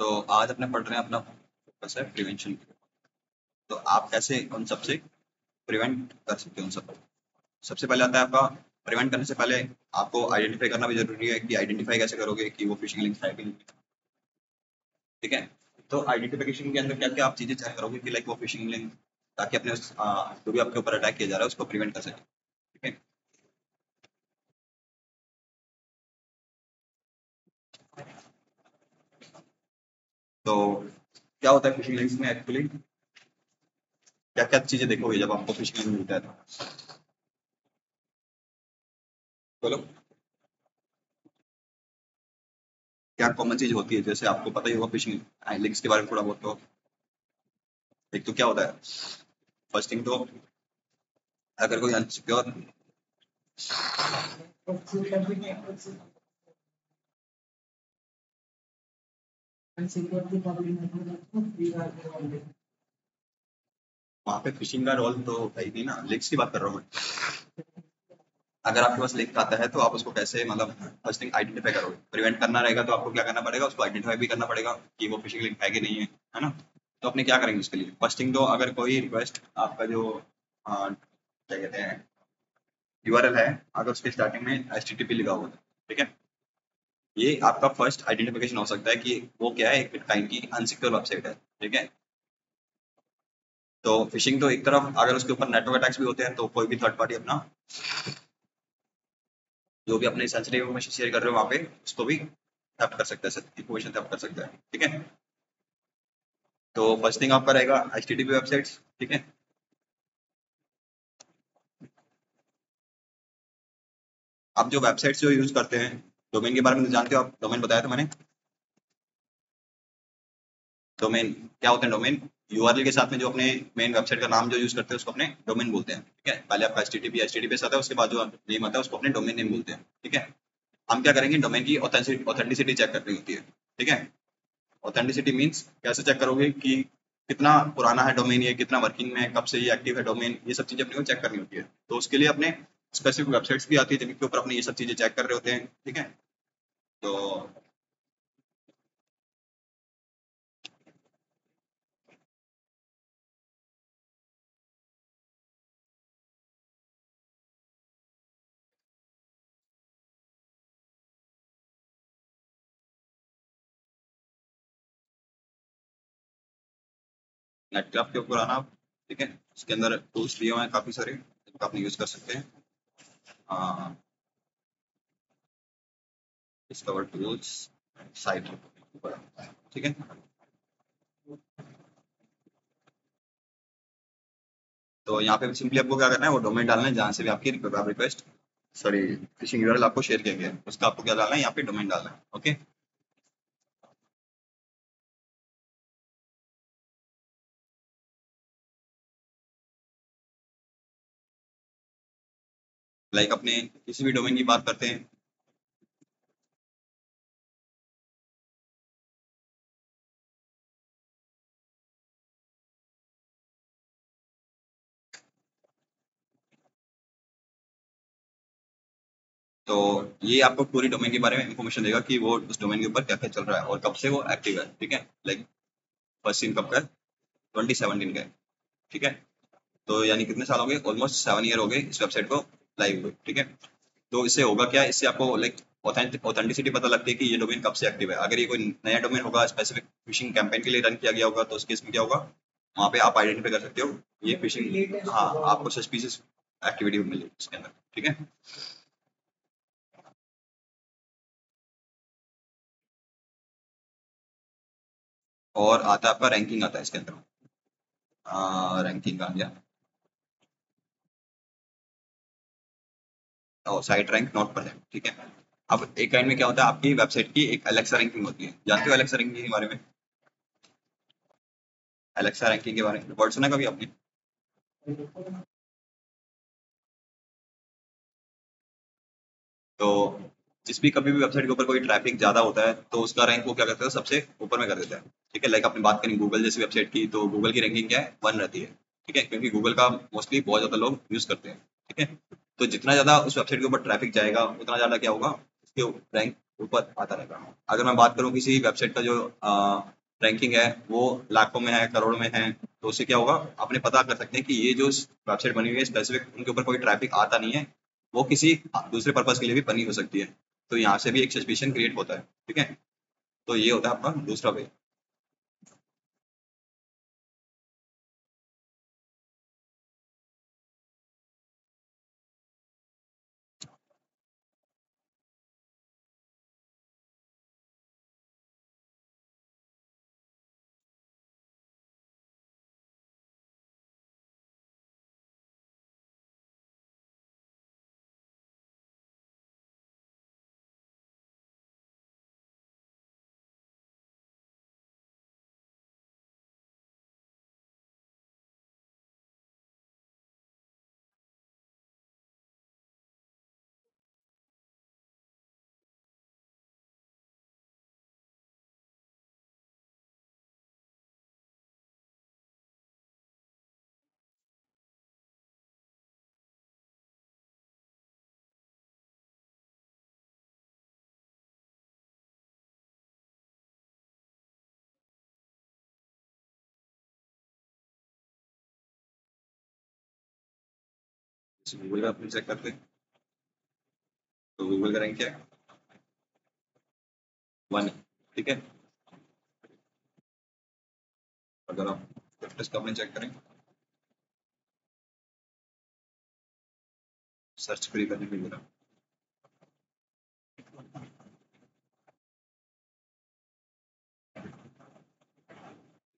तो आज अपने पढ़ रहे हैं, अपना फोकस है प्रिवेंशन। तो आप कैसे उन सब से प्रिवेंट कर सकते हो उन सब। सबसे पहले आता है आपका, प्रिवेंट करने से पहले आपको आइडेंटिफाई करना भी जरूरी है कि आइडेंटिफाई कैसे करोगे कि वो फिशिंग लिंक है कि नहीं। ठीक है। तो आइडेंटिफिकेशन के अंदर क्या क्या आप चीजें चेक करोगे कि लाइक वो फिशिंग लिंक, ताकि अपने जो भी आपके ऊपर अटैक किया जा रहा है उसको प्रिवेंट कर सके। ठीक है। तो क्या होता है फिशिंग लिंक्स में एक्चुअली, क्या क्या चीजें देखोगे जब आपको फिशिंग लिंक मिलता है तो बोलो। क्या कॉमन चीज होती है, जैसे आपको पता ही होगा फिशिंग लिंक्स के बारे में थोड़ा बहुत तो। एक तो क्या होता है, फर्स्ट थिंग तो अगर कोई अनसिक्योर, वहाँ पे फिशिंग का रोल तो है ही नहीं ना, लिंक्स की बात कर रहा हूँ मैं। अगर आपके पास लिंक आता है तो आप उसको कैसे मतलब फर्स्ट थिंग आइडेंटिफाई करोगे। प्रिवेंट करना रहेगा तो आपको क्या करना पड़ेगा, उसको आइडेंटिफाई भी करना पड़ेगा कि वो फिशिंग लिंक है कि नहीं है ना। तो अपने क्या करेंगे उसके लिए, फर्स्ट थिंग तो अगर कोई रिक्वेस्ट आपका जो क्या कहते हैं यूआरएल है, अगर उसके स्टार्टिंग में एचटीटीपी लिखा हुआ है, ठीक है, ये आपका फर्स्ट आइडेंटिफिकेशन हो सकता है कि वो क्या है, एक काइंड की अनसिक्योर वेबसाइट है। ठीक है। तो फिशिंग तो एक तरफ, अगर उसके ऊपर नेटवर्क अटैक्स भी होते हैं तो कोई भी थर्ड पार्टी अपना जो भी अपने सेंसिटिव इन्फॉर्मेशन शेयर कर रहे हो वहाँ पे उसको भी थेफ्ट कर सकता है, इन्फॉर्मेशन थेफ्ट कर सकता है। ठीक है। तो फर्स्ट थिंग आपका रहेगा एचटीटीपी वेबसाइट्स। ठीक है। आप जो वेबसाइट्स जो यूज करते हैं, डोमेन के बारे में तो जानते हो आप, डोमेन बताया था मैंने। डोमेन क्या होते हैं, डोमेन यूआरएल के साथ में जो अपने मेन वेबसाइट का नाम जो यूज करते हैं उसको अपने डोमेन बोलते हैं। ठीक है। पहले आपका एचटीटीपी आता है, उसके बाद जो नेम आता है उसको अपने डोमेन नेम बोलते हैं। ठीक है। हम क्या करेंगे, डोमेन की ऑथेंटिसिटी चेक करनी होती है। ठीक है। ऑथेंटिसिटी मींस कैसे चेक करोगे कि कितना पुराना है डोमेन, ये कितना वर्किंग में है, कब से ये एक्टिव है डोमेन, ये सब चीजें अपने को चेक करनी होती है। तो उसके लिए अपने स्पेसिफिक वेबसाइट्स भी आती है जिनके ऊपर अपने ये सब चीजें चेक कर रहे होते हैं। ठीक है। तो नेटक्राफ्ट के ऊपर आना। ठीक है। इसके अंदर टूल्स दिए हुए हैं काफी सारे जिनको आपने यूज कर सकते हैं। डिस्कवर टूल्स साइट ऊपर। ठीक है। तो यहाँ पे सिंपली आपको क्या करना है, वो डोमेन डालना है जहाँ से भी आपकी रिक्वेस्ट, सॉरी, फिशिंग यूआरएल आपको शेयर किया गया है, उसका आपको क्या डालना है, यहाँ पे डोमेन डालना है। ओके। लाइक अपने किसी भी डोमेन की बात करते हैं। तो ये आपको पूरी डोमेन के बारे में इंफॉर्मेशन देगा कि वो उस डोमेन के ऊपर क्या क्या चल रहा है और कब से वो एक्टिव है। ठीक है। लाइक फर्स्ट सीन कब का है, 2017 का है। ठीक है। तो यानी कितने साल हो गए, ऑलमोस्ट 7 ईयर हो गए इस वेबसाइट को लाइव हुए। ठीक है। तो इससे होगा क्या, इससे आपको लाइक ऑथेंटिसिटी पता लगती है कि ये डोमेन कब से एक्टिव है। अगर ये कोई नया डोमेन होगा, स्पेसिफिक फिशिंग कैंपेन के लिए रन किया गया होगा, तो उस केस में क्या होगा, वहाँ पे आप आइडेंटिफाई कर सकते हो ये फिशिंग, हाँ, आपको सस्पिशियस एक्टिविटी मिलेगी इसके अंदर। ठीक है। और आता है आपका रैंकिंग, आता है इसके अंदर। रैंकिंग आ गया, और साइट रैंक नॉट प्रेजेंट। ठीक है। अब एक काइंड में क्या होता है, आपकी वेबसाइट की एक एलेक्सा रैंकिंग होती है। जानते हो एलेक्सा रैंकिंग के बारे में, एलेक्सा रैंकिंग के बारे में वर्ड सुना है कभी आपने। तो जिस भी कभी भी वेबसाइट के ऊपर कोई ट्रैफिक ज्यादा होता है तो उसका रैंक वो क्या करता है, सबसे ऊपर में कर देता है। ठीक है। लाइक अपनी बात करें गूगल जैसी वेबसाइट की, तो गूगल की रैंकिंग क्या है, 1 रहती है। ठीक है। क्योंकि गूगल का मोस्टली बहुत ज्यादा लोग यूज करते हैं। ठीक है। तो जितना ज्यादा उस वेबसाइट के ऊपर ट्रैफिक जाएगा उतना ज्यादा क्या होगा, उसके रैंक ऊपर आता रहेगा। अगर मैं बात करूँ किसी वेबसाइट का जो रैंकिंग है वो लाखों में है, करोड़ में है, तो उससे क्या होगा, अपने पता कर सकते हैं कि ये जो वेबसाइट बनी हुई है स्पेसिफिक उनके ऊपर कोई ट्रैफिक आता नहीं है, वो किसी दूसरे पर्पज के लिए भी बनी हो सकती है। तो यहाँ से भी एक सस्पिशन क्रिएट होता है। ठीक है, तो ये होता है आपका दूसरा वे। गूगल का अपन चेक करते हैं, तो गूगल का रैंक क्या है, 1। ठीक है, अगर आप फिटनेस का अपने चेक करें, सर्च फ्री करने के लिए,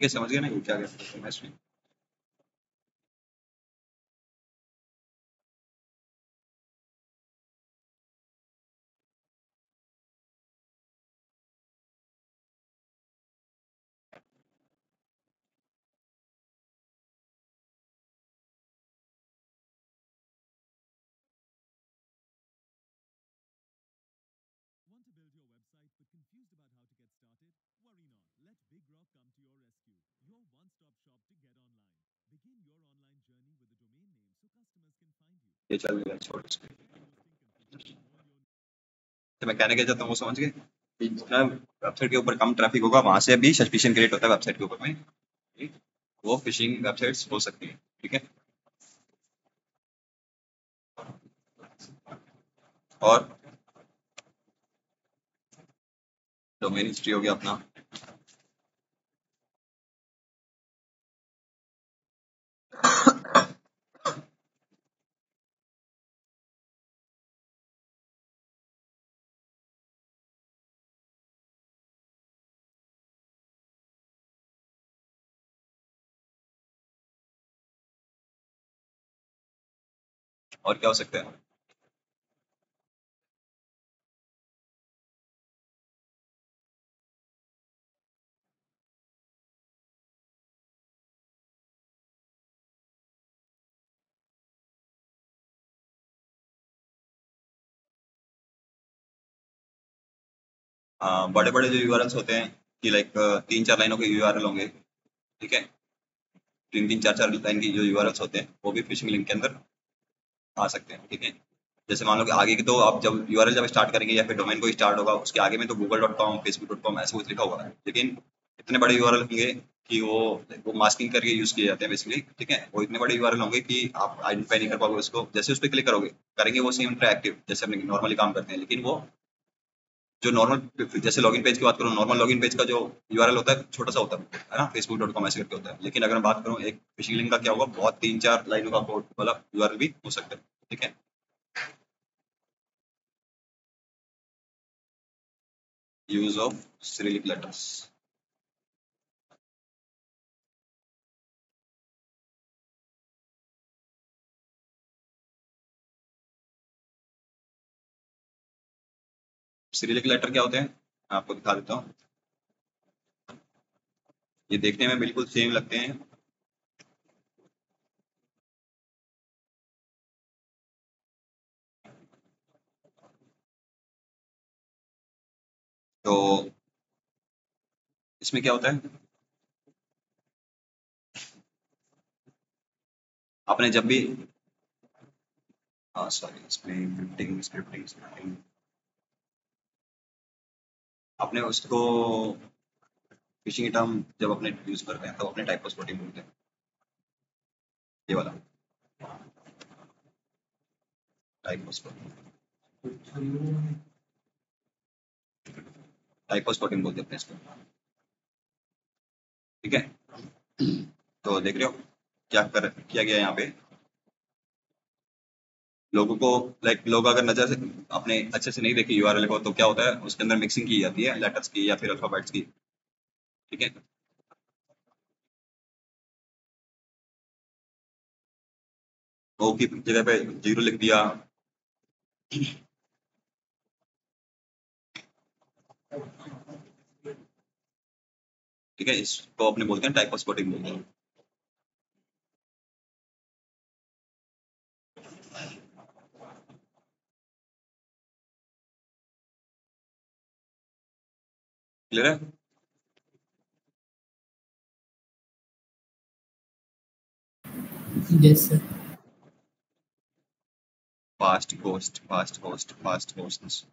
ठीक है, समझ गए ना ये क्या कहते हैं इसमें। ये चल गया छोड़ इसको। तो मैं कहने क्या चाहता हूँ वो समझ गए कि जितना वेबसाइट के ऊपर कम ट्रैफिक होगा वहां से भी सस्पिशन क्रिएट होता है वेबसाइट के ऊपर में, ठीक? वो फिशिंग वेबसाइट्स हो सकती है। ठीक है, और डोमेन हिस्ट्री हो गया अपना। और क्या हो सकता है, बड़े बड़े जो यूआरएल्स होते हैं कि लाइक 3-4 लाइनों के यूआरएल होंगे। ठीक है, 3-3 4-4 लाइन की जो यूआरएल्स होते हैं वो भी फिशिंग लिंक के अंदर आ सकते हैं। ठीक है, जैसे मान लो कि आगे की तो आप जब यूआरएल जब स्टार्ट करेंगे या फिर डोमेन को स्टार्ट होगा उसके आगे में तो google.com facebook.com ऐसे कुछ लिखा हुआ है, लेकिन इतने बड़े यूआरएल होंगे कि वो मास्किंग करके यूज किए जाते हैं बेसिकली। ठीक है, वो इतने बड़े यूआरएल होंगे कि आप आइडेंटिफाई नहीं कर पाओगे उसको, जैसे उस पर क्लिक करोगे करेंगे वो सेम इंटरएक्टिव जैसे हम नॉर्मली काम करते हैं, लेकिन वो जो नॉर्मल जैसे लॉगिन पेज की बात करूँ, नॉर्मल लॉगिन पेज का जो यूआरएल होता है छोटा सा होता है ना, facebook.com ऐसे करके होता है, लेकिन अगर मैं बात करूँ एक फिशिंग लिंक का क्या होगा, बहुत 3-4 लाइनों का कोड वाला यूआरएल भी हो सकता है। ठीक है, use of Cyrillic letters. Cyrillic letter क्या होते हैं मैं आपको दिखा देता हूँ। ये देखने में बिल्कुल सेम लगते हैं। तो इसमें क्या होता है, आपने जब भी सॉरी, इसमें स्क्रिप्टिंग स्क्रिप्टिंग स्क्रिप्टिंग अपने उसको फिशिंग टर्म जब अपने यूज करते हैं तो अपने टाइप ऑफ स्पॉटिंग बोलते हैं, ये वाला type of spotting, type of spotting बोलते हैं अपने इसको। ठीक है, तो देख रहे हो क्या किया गया यहाँ पे। लोगों को लाइक लोग अगर नजर से अपने अच्छे से नहीं देखे यूआरएल को तो क्या होता है उसके अंदर मिक्सिंग की जाती है लेटर्स की या फिर अल्फाबेट्स की। ठीक है, ओ की जगह पे जीरो लिख दिया। ठीक है, इसको अपने बोलते हैं टाइप ऑफ स्पॉटिंग बोलते हैं। क्लियर है? Yes, sir. Fast ghost, fast ghost, fast ghost.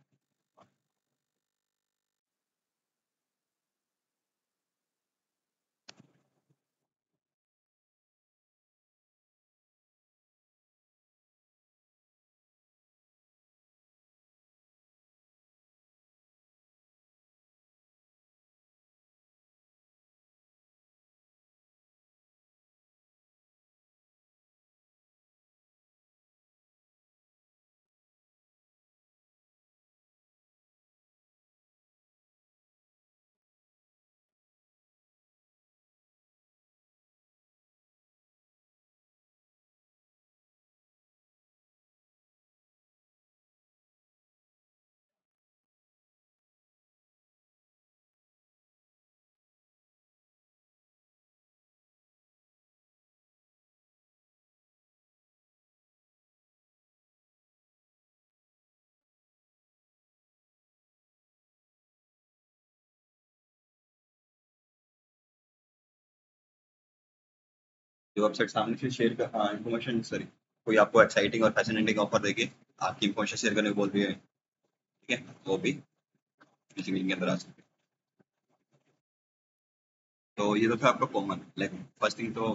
जो वेबसाइट सामने से शेयर कर, हाँ इन्फॉर्मेशन सॉरी, कोई आपको एक्साइटिंग और फैसिनेटिंग ऑफर देके आपकी इन्फॉर्मेशन शेयर करने को बोल रही है, ठीक है, वो भी इसी लिंक के अंदर आ सकते हैं। तो ये तो था आपका कॉमन, लाइक फर्स्ट थिंग तो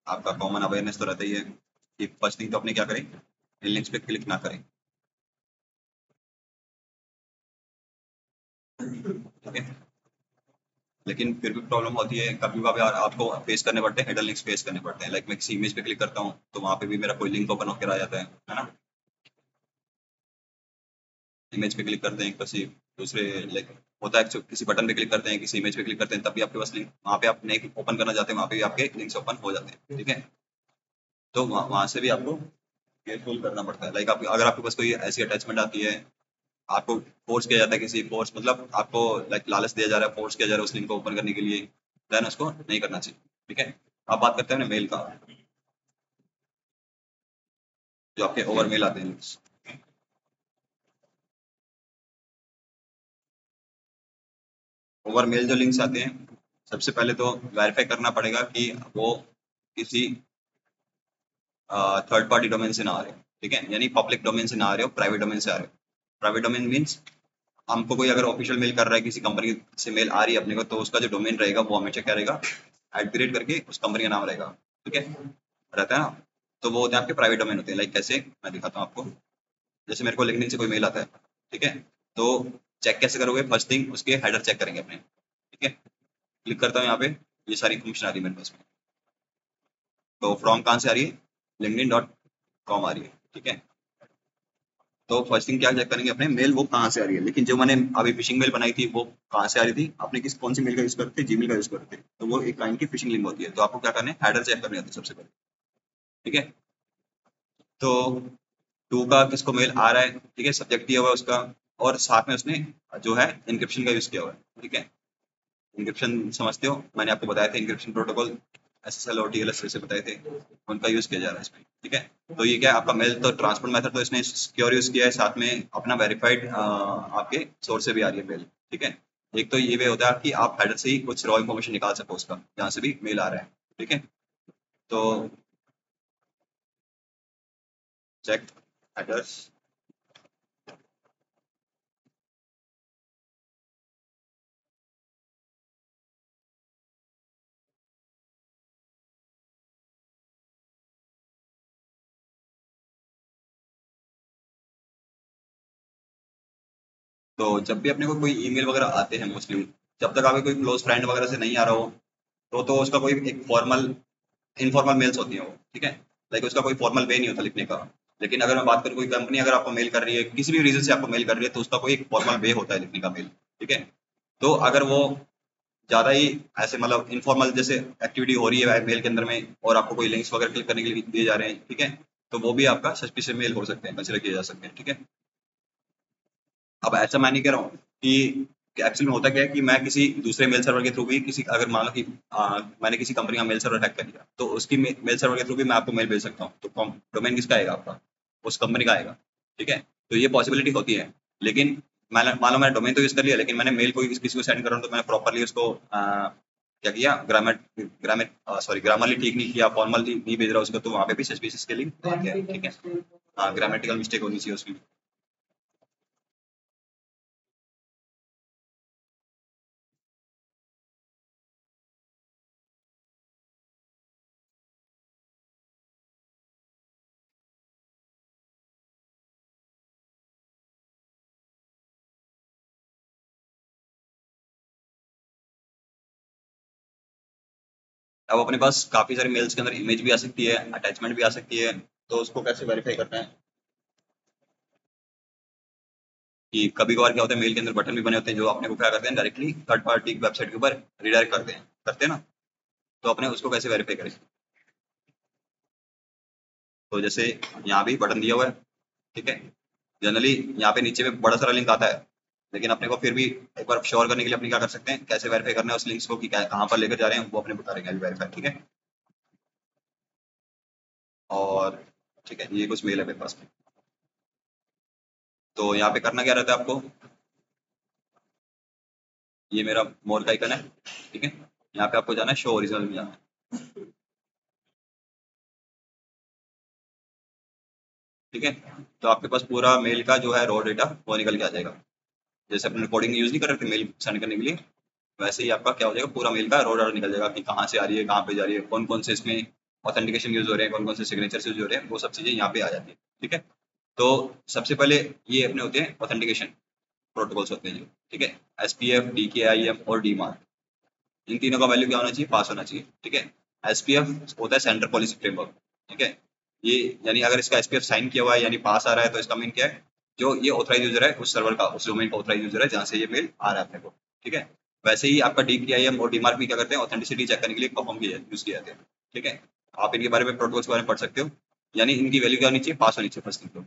आपका कॉमन अवेयरनेस तो रहता ही है कि फर्स्ट थिंग तो अपने क्या करें, इन लिंक्स पे क्लिक ना करें। ठीक है, लेकिन फिर भी प्रॉब्लम होती है कभी कभी आपको फेस करने पड़ते हैं, हिडन लिंक्स फेस करने पड़ते हैं। लाइक मैं किसी इमेज पे क्लिक करता हूँ तो वहाँ पे भी मेरा कोई लिंक ओपन होकर आ जाता है ना। इमेज पे क्लिक करते हैं किसी दूसरे, लाइक होता है किसी बटन पे क्लिक करते हैं, किसी इमेज पे क्लिक करते हैं, तब भी आपके पास लिंक वहाँ पे आप नहीं ओपन करना चाहते हैं, वहाँ पे भी आपके लिंक्स ओपन हो जाते हैं। ठीक है, तो वहाँ से भी आपको केयरफुल करना पड़ता है। लाइक आप अगर आपके पास कोई ऐसी अटैचमेंट आती है, आपको फोर्स किया जाता है, किसी फोर्स मतलब आपको लाइक लालच दिया जा रहा है, फोर्स किया जा रहा है उस लिंक को ओपन करने के लिए, देन उसको नहीं करना चाहिए। ठीक है, आप बात करते हैं ना मेल का, जो आपके ओवर मेल आते हैं, ओवर मेल जो लिंक्स आते हैं, सबसे पहले तो वेरीफाई करना पड़ेगा कि वो किसी थर्ड पार्टी डोमेन से ना आ रहे हो। ठीक है, यानी पब्लिक डोमेन से ना आ रहे हो, प्राइवेट डोमेन से आ रहे हो। प्राइवेट डोमेन मीन्स हमको कोई अगर ऑफिशियल मेल कर रहा है, किसी कंपनी से मेल आ रही है अपने को, तो उसका जो डोमेन रहेगा वो हमेशा क्या रहेगा, @ करके उस कंपनी का नाम रहेगा। ठीक है, रहता है ना। तो वो होते हैं आपके प्राइवेट डोमेन होते हैं। लाइक कैसे, मैं दिखाता हूँ आपको। जैसे मेरे को लिंक्डइन से कोई मेल आता है, ठीक है, तो चेक कैसे करोगे, फर्स्ट थिंग उसके हेडर चेक करेंगे अपने। ठीक है, क्लिक करता हूँ यहाँ पे, ये सारी इन्फॉर्मेशन आ रही है मेरे पास में। तो फ्रॉम कहाँ से आ रही है, linkedin.com आ रही है। ठीक है, तो फर्स्ट थिंग क्या चेक करेंगे अपने मेल वो कहाँ से आ रही है। लेकिन जो मैंने अभी फिशिंग मेल बनाई थी वो कहाँ से आ रही थी, आपने किस कौन सी मेल का यूज करते थे, जीमेल का यूज करते थे, तो वो एक काइंड की फिशिंग लिंक होती है। तो आपको क्या करना है, हेडर चेक करने होते हैं सबसे पहले। ठीक है, तो टू का किसको मेल आ रहा है, ठीक है, सब्जेक्ट दिया हुआ है उसका, और साथ में उसने जो है इंक्रिप्शन का यूज किया हुआ है। ठीक है, इंक्रिप्शन समझते हो, मैंने आपको बताया था इंक्रिप्शन प्रोटोकॉल, एसएसएल और टीएलएस जैसे बताए थे, उनका यूज किया जा रहा है इसमें। ठीक है, तो ये क्या है आपका मेल तो ट्रांसपोर्ट मेथड तो इसने सिक्योर यूज किया है, साथ में अपना वेरीफाइड आपके सोर्स से भी आ रही है मेल। ठीक है, एक तो ये वे होता है कि आप हेडर से ही कुछ रॉ इन्फॉर्मेशन निकाल सको उसका, जहाँ से भी मेल आ रहा है। ठीक है, तो चेक हेडर्स, तो जब भी अपने को कोई ईमेल वगैरह आते हैं मोस्टली, जब तक आपके कोई क्लोज फ्रेंड वगैरह से नहीं आ रहा हो तो उसका कोई एक फॉर्मल इनफॉर्मल मेल्स होती हैं वो, ठीक है। लाइक उसका कोई फॉर्मल वे नहीं होता लिखने का। लेकिन अगर मैं बात करूँ, कोई कंपनी अगर आपको मेल कर रही है, किसी भी रीजन से आपको मेल कर रही है, तो उसका कोई एक फॉर्मल वे होता है लिखने का मेल, ठीक है। तो अगर वो ज्यादा ही ऐसे मतलब इनफॉर्मल जैसे एक्टिविटी हो रही है मेल के अंदर में, और आपको कोई लिंक्स वगैरह क्लिक करने के लिए दिए जा रहे हैं, ठीक है, तो वो भी आपका सस्पिशियस मेल हो सकते हैं, कंसिडर किए जा सकते हैं, ठीक है। अब ऐसा मैं नहीं कह रहा हूँ कि एक्चुअल में होता क्या है कि मैं किसी दूसरे मेल सर्वर के थ्रू भी किसी, अगर मान लो कि मैंने किसी कंपनी का मेल सर्वर हैक कर लिया, तो उसकी मेल सर्वर के थ्रू भी मैं आपको मेल भेज सकता हूँ। तो डोमेन किसका आएगा? आपका, उस कंपनी का आएगा, ठीक है। तो ये पॉसिबिलिटी होती है। लेकिन मान लो मैंने डोमेन तो यूज कर लिया, लेकिन मैंने मेल कोई किसी को सेंड कर रहा हूँ, तो मैंने प्रॉपरली उसको क्या किया, ग्रामरली ठीक नहीं किया, फॉर्मली नहीं भेज रहा उसको, तो वहाँ पे भी सस्पिशियस के लिंक आते हैं, ठीक है। हाँ, ग्रामेटिकल मिस्टेक होनी चाहिए उसकी। अब अपने पास काफी सारे मेल्स के अंदर इमेज भी आ सकती है, अटैचमेंट भी आ सकती है, तो उसको कैसे वेरीफाई करना है कि कभी कभार क्या होता है, मेल के अंदर बटन भी बने होते हैं जो अपने को क्या करते हैं, डायरेक्टली थर्ड पार्टी वेबसाइट के ऊपर रिडायरेक्ट करते हैं ना। तो अपने उसको कैसे वेरीफाई करें? तो जैसे यहाँ भी बटन दिया हुआ है, ठीक है। जनरली यहाँ पे नीचे में बड़ा सारा लिंक आता है, लेकिन अपने को फिर भी एक बार श्योर करने के लिए अपने क्या कर सकते हैं, कैसे वेरीफाई करना है उस लिंक्स को कि कहाँ पर लेकर जा रहे हैं, वो अपने बता रहे हैं वेरीफाई, ठीक है। और ठीक है, ये कुछ मेल है मेरे पास में। तो यहाँ पे करना क्या रहता है आपको, ये मेरा मोर का आइकन है, ठीक है। यहाँ पे आपको जाना है, शो ओरिजिनल में जाना है, ठीक है। तो आपके पास पूरा मेल का जो है रॉ डेटा वो निकल के आ जाएगा। जैसे अपने कोडिंग यूज नहीं कर रहे थे मेल सेंड करने के लिए, वैसे ही आपका क्या हो जाएगा, पूरा मेल का रॉ डाटा निकल जाएगा कि कहाँ से आ रही है, कहाँ पे जा रही है, कौन कौन से इसमें ऑथेंटिकेशन यूज हो रहे हैं, कौन कौन से सिग्नेचर यूज हो रहे हैं, वो सब चीजें यहाँ पे आ जाती है, ठीक है। तो सबसे पहले ये अपने होते हैं ऑथेंटिकेशन प्रोटोकॉल्स होते हैं जो, ठीक है। SPF, DKIM और DMARC, इन तीनों का वैल्यू क्या होना चाहिए, पास होना चाहिए, ठीक है। SPF होता है सेंटर पॉलिसी फ्रेमवर्क, ठीक है। ये यानी अगर इसका SPF साइन किया हुआ है यानी पास आ रहा है, तो इसका मीन क्या है, जो ये ऑथराइज यूजर है उस सर्वर का, उस डोमेन का ऑथराइज यूजर है जहाँ से ये मेल आ रहा है अपने को, ठीक है। वैसे ही आपका DKIM और DMARC भी क्या करते हैं, ऑथेंटिसिटी चेक करने के लिए परफॉर्म किया यूज किए जाते हैं, ठीक है। आप इनके बारे में, प्रोटोकॉल्स के बारे में पढ़ सकते हो। यानी इनकी वैल्यू क्या होनी चाहिए, पास होनी चाहिए फर्स्ट थिंग तो,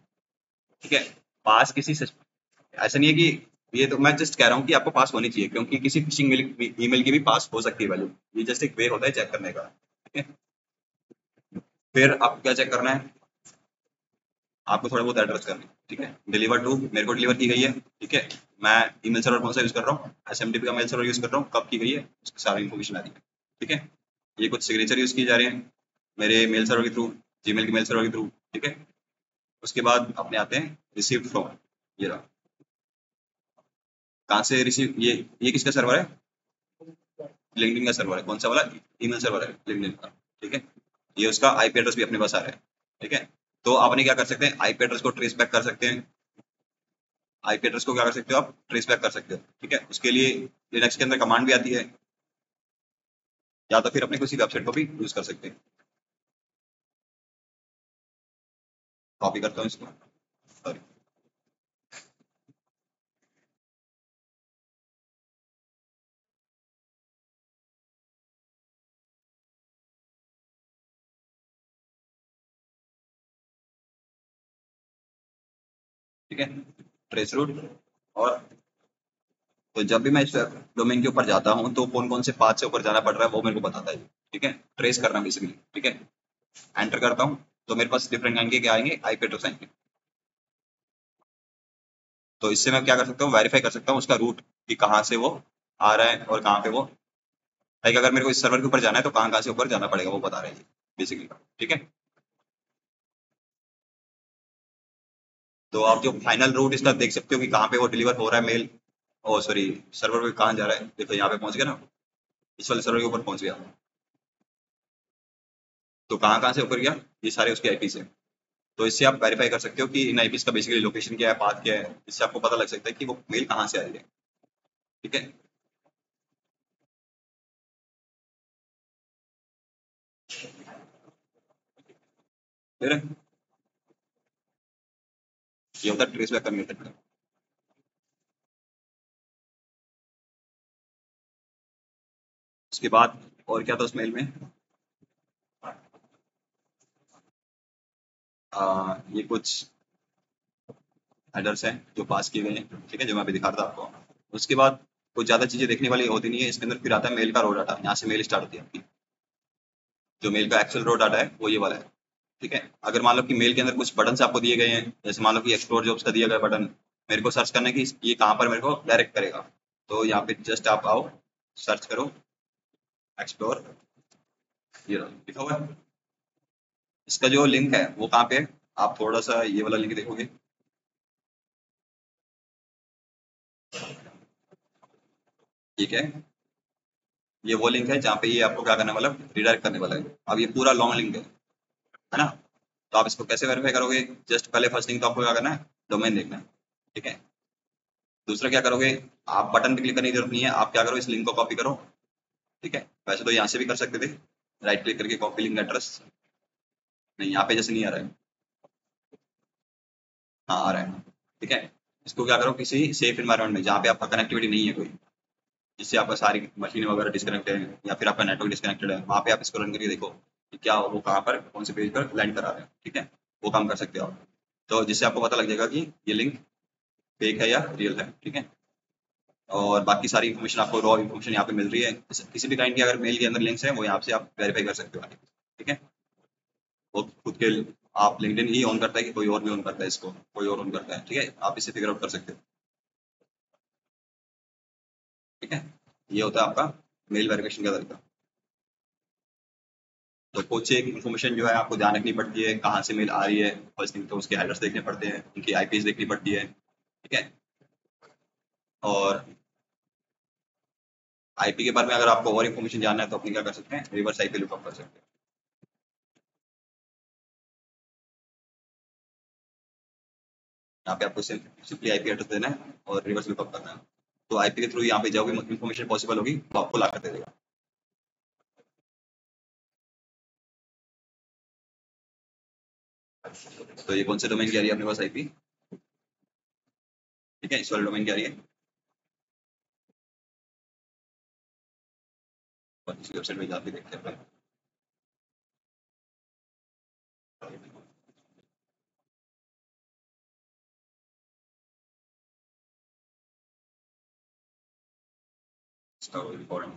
ठीक है। पास किसी ऐसा नहीं है कि, ये तो मैं जस्ट कह रहा हूँ कि आपको पास होनी चाहिए, क्योंकि किसी फिशिंग ईमेल की भी पास हो सकती है वैल्यू। ये जस्ट एक वे होता है चेक करने का, ठीक है। फिर आपको क्या चेक करना है, आपको थोड़ा बहुत एड्रेस करना है, ठीक है। डिलीवर टू, मेरे को डिलीवर की गई है, ठीक है। मैं ईमेल सर्वर कौन सा यूज कर रहा हूँ, SMTP का मेल सर्वर यूज कर रहा हूँ, कब की गई है उसकी सारी इन्फॉर्मेशन आ रही है, ठीक है। ये कुछ सिग्नेचर यूज किए जा रहे हैं मेरे मेल सर्वर के थ्रू, जीमेल के मेल सर्वर के थ्रू, ठीक है। उसके बाद अपने आते हैं रिसीव फ्रॉम, ये रहा। कहाँ से रिसीव, ये किसका सर्वर है, लिंक्डइन का सर्वर है। कौन सा वाला, ईमेल सर्वर है लिंक्डइन का, ठीक है। ये उसका आईपी एड्रेस भी अपने पास आ रहा है, ठीक है। तो आपने क्या कर सकते हैं, आईपी एड्रेस को ट्रेस बैक कर सकते हैं। आईपी एड्रेस को क्या कर सकते हो आप, ट्रेस बैक कर सकते हो, ठीक है। उसके लिए लिनक्स के अंदर कमांड भी आती है, या तो फिर अपने किसी वेबसाइट को भी यूज कर सकते हैं। कॉपी करता हूँ इसको, सॉरी। ठीक है, ट्रेस रूट। और तो जब भी मैं इस डोमेन के ऊपर जाता हूँ, तो कौन कौन से पाथ से ऊपर जाना पड़ रहा है वो मेरे को बताता है, ठीक है। ट्रेस करना बेसिकली, ठीक है। एंटर करता हूँ तो मेरे पास डिफरेंट काइंड के क्या आएंगे, आईपी एड्रेस आएंगे। तो इससे मैं क्या कर सकता हूँ, वेरीफाई कर सकता हूँ उसका रूट कि कहाँ से वो आ रहा है और कहाँ पे वो, लाइक अगर मेरे को इस सर्वर के ऊपर जाना है तो कहाँ कहाँ से ऊपर जाना पड़ेगा वो बता रहे हैं बेसिकली, ठीक है। तो आप जो फाइनल रूट इसका देख सकते हो कि कहाँ पे वो डिलीवर हो रहा है मेल, ओ सॉरी, सर्वर पे कहाँ जा रहा है, देखो यहाँ पे पहुंच गया ना, इस वाले सर्वर के ऊपर पहुंच गया। तो कहाँ कहाँ से ऊपर गया, ये सारे उसके आईपी से, तो इससे आप वेरीफाई कर सकते हो कि इन आईपीस का बेसिकली लोकेशन क्या है, पाथ क्या है। इससे आपको पता लग सकता है कि वो मेल कहाँ से आ रही है। ठीक है। फिर ये होता है ट्रेस बैक का मेथड। उसके बाद और क्या था उस मेल में? ये कुछ हेडर्स हैं जो पास किए गए हैं, ठीक है, जो मैं अभी दिखा रहा था आपको। उसके बाद कुछ ज़्यादा चीज़ें देखने वाली होती नहीं है इसके अंदर। फिर आता है मेल का रो डाटा। यहाँ से मेल स्टार्ट होती है आपकी। जो मेल का एक्चुअल रो डाटा है वो ये वाला है। ठीक है। अगर मान लो कि मेल के अंदर कुछ बटन आपको दिए गए हैं, जैसे मान लो कि एक्सप्लोर जॉब्स का दिया गया बटन, मेरे को सर्च करना है कि ये कहाँ पर मेरे को डायरेक्ट करेगा। तो यहाँ पे जस्ट आप आओ, सर्च करो एक्सप्लोर, ये रहा, लिखा हुआ है। इसका जो लिंक है वो कहाँ पे है? आप थोड़ा सा ये वाला लिंक देखोगे, ठीक है। ये वो लिंक है जहाँ पे ये आपको क्या करने वाला है, रिडायरेक्ट करने वाला है। अब ये पूरा लॉन्ग लिंक है ना? तो आप इसको कैसे वेरीफाई करोगे? जस्ट पहले फर्स्ट थिंग तो आपको क्या करना है, डोमेन देखना है। ठीक है। दूसरा क्या करोगे, आप बटन पे क्लिक करने की जरूरत नहीं है। आप क्या करो, इस लिंक को कॉपी करो। ठीक है। वैसे तो यहाँ से भी कर सकते थे, राइट क्लिक करके कॉपी लिंक एड्रेस। नहीं, यहाँ पे जैसे नहीं आ रहा है। हाँ, आ रहा है। ठीक है। इसको क्या करो, किसी सेफ इन्वायरमेंट में जहाँ पे आपका कनेक्टिविटी नहीं है कोई, जिससे आपका सारी मशीनें वगैरह डिस्कनेक्ट है या फिर आपका नेटवर्क डिस्कनेक्टेड है, वहाँ पे आप इसको रन करके देखो कि क्या वो कहाँ पर कौन से पेज पर लैंड करा रहे हैं। ठीक है। वो काम कर सकते हो आप। तो जिससे आपको पता लग जाएगा कि ये लिंक फेक है या रियल है। ठीक है। और बाकी सारी इन्फॉर्मेशन आपको रॉ इन्फॉर्मेशन यहाँ पे मिल रही है। किसी भी काइंड की अगर मेल के अंदर लिंक्स हैं वो यहाँ से आप वेरीफाई कर सकते हो। ठीक है। वो खुद के आप लिंक्डइन ही ऑन करता है कि कोई और भी ऑन करता है, इसको कोई और ऑन करता है। ठीक है। आप इससे फिगर आउट कर सकते हो। ठीक है। ये होता है आपका मेल वेरिफिकेशन का तरीका। तो कुछ एक इन्फॉर्मेशन जो है आपको ध्यान रखनी पड़ती है, कहाँ से मेल आ रही है। फर्स्ट थिंग तो उसके हेडर्स देखने पड़ते हैं, उनकी आईपीस देखनी पड़ती है। ठीक है। और आईपी के बारे में अगर आपको और इन्फॉर्मेशन जानना है तो अपनी क्या कर सकते हैं, रिवर्स आईपी लुकअप कर सकते हैं। यहाँ पे आपको सिंपली आईपी एड्रेस देना है और रिवर्स लुकअप करना है। तो आईपी के थ्रू यहाँ पे जो भी इन्फॉर्मेशन पॉसिबल होगी तो आपको ला कर दे देगा। तो ये कौन से डोमेन की आ रही है अपने पास आईपी? ठीक है, इस वाले डोमेन की आ रही है। और इसी वेबसाइट में जाके देखते हैं। इसका रिकॉर्डिंग।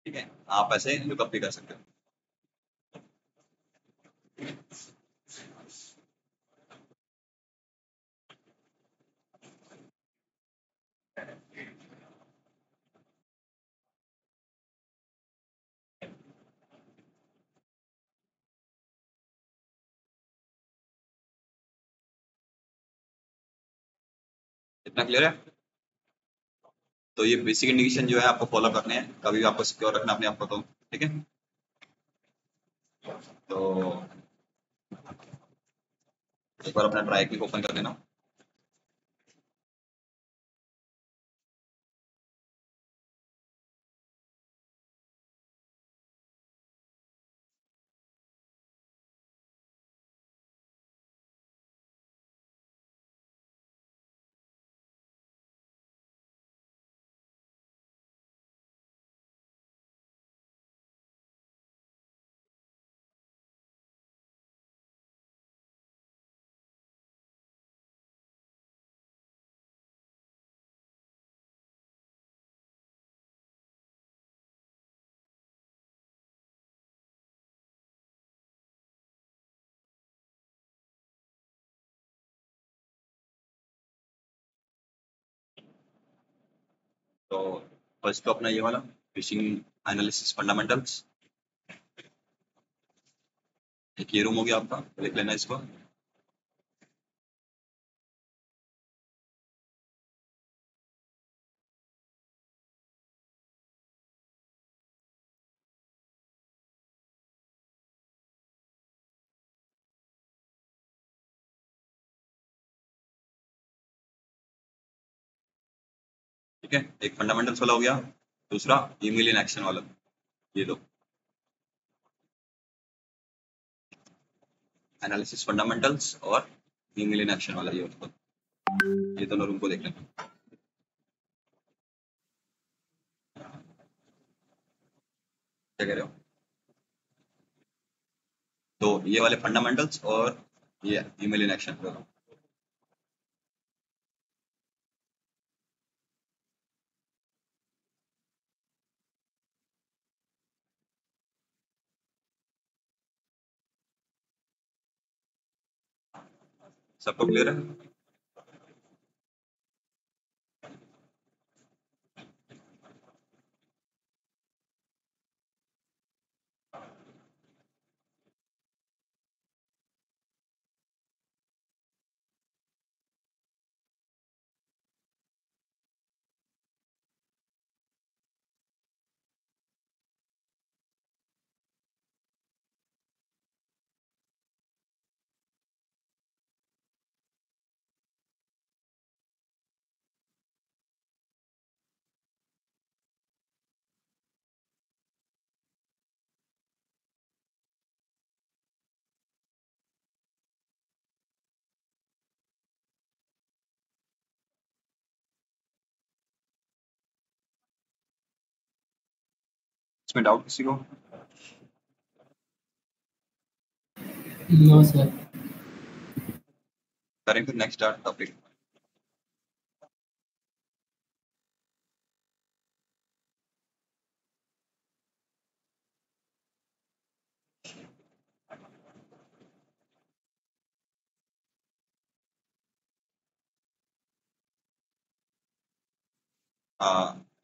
ठीक है। आप ऐसे लुकअप भी कर सकते हो। इतना क्लियर है? तो ये बेसिक इंडिकेशन जो है आपको फॉलो करने हैं, कभी भी आपको सिक्योर रखना अपने आप को। तो ठीक है। तो एक बार अपना ट्राई क्लिक ओपन कर लेना। तो फर्स्ट तो अपना ये वाला फिशिंग एनालिसिस फंडामेंटल्स, एक ये रूम हो गया आपका, लिख लेना इसको। ठीक है, एक फंडामेंटल्स वाला हो गया। दूसरा ईमेल इन एक्शन वाला, ये लो, एनालिसिस फंडामेंटल्स और ईमेल इन एक्शन वाला, ये दोनों रूम को देख लेना। क्या कह रहे हो? तो ये वाले फंडामेंटल्स और ये ईमेल इन एक्शन दोनों। सबको क्लियर है? इसमें डाउट किसी को? No sir. करें फिर नेक्स्ट टॉपिक।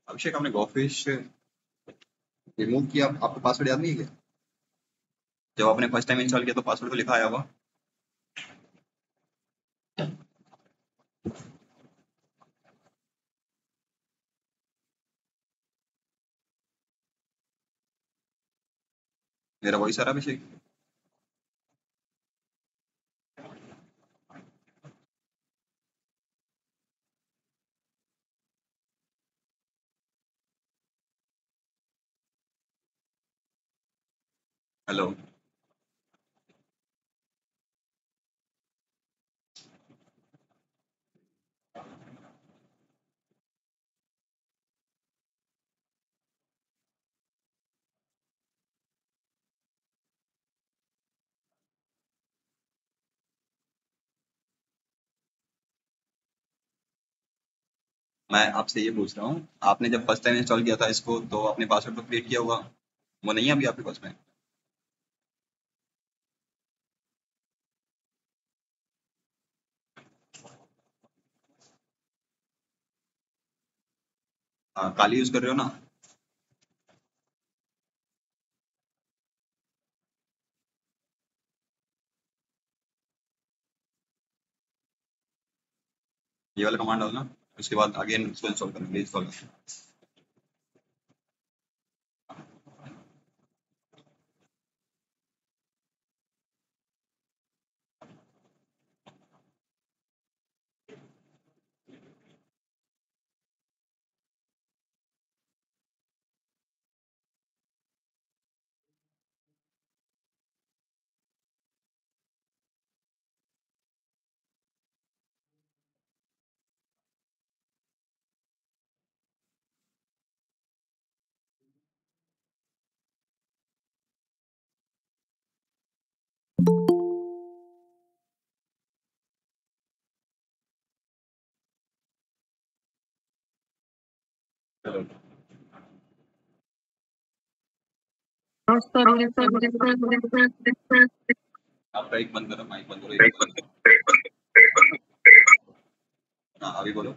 अभिषेक, आपने गोफिश रिमूव किया, आपको पासवर्ड याद नहीं है क्या? जब आपने फर्स्ट टाइम इंस्टॉल किया तो पासवर्ड को लिखा आया होगा। मेरा वॉइस आ रहा है अभिषेक? हेलो? मैं आपसे ये पूछ रहा हूँ, आपने जब फर्स्ट टाइम इंस्टॉल किया था इसको तो आपने पासवर्ड तो क्रिएट किया होगा, वो नहीं है अभी आपके पास में? हाँ, काली यूज कर रहे हो ना? ये वाला कमांड डालना, उसके बाद अगेन उसको इंस्टॉल करना, इंस्टॉल करना। चलो, आपका एक बंद करो, माइक बंद करो, एक बंद करो। हाँ, अभी बोलो।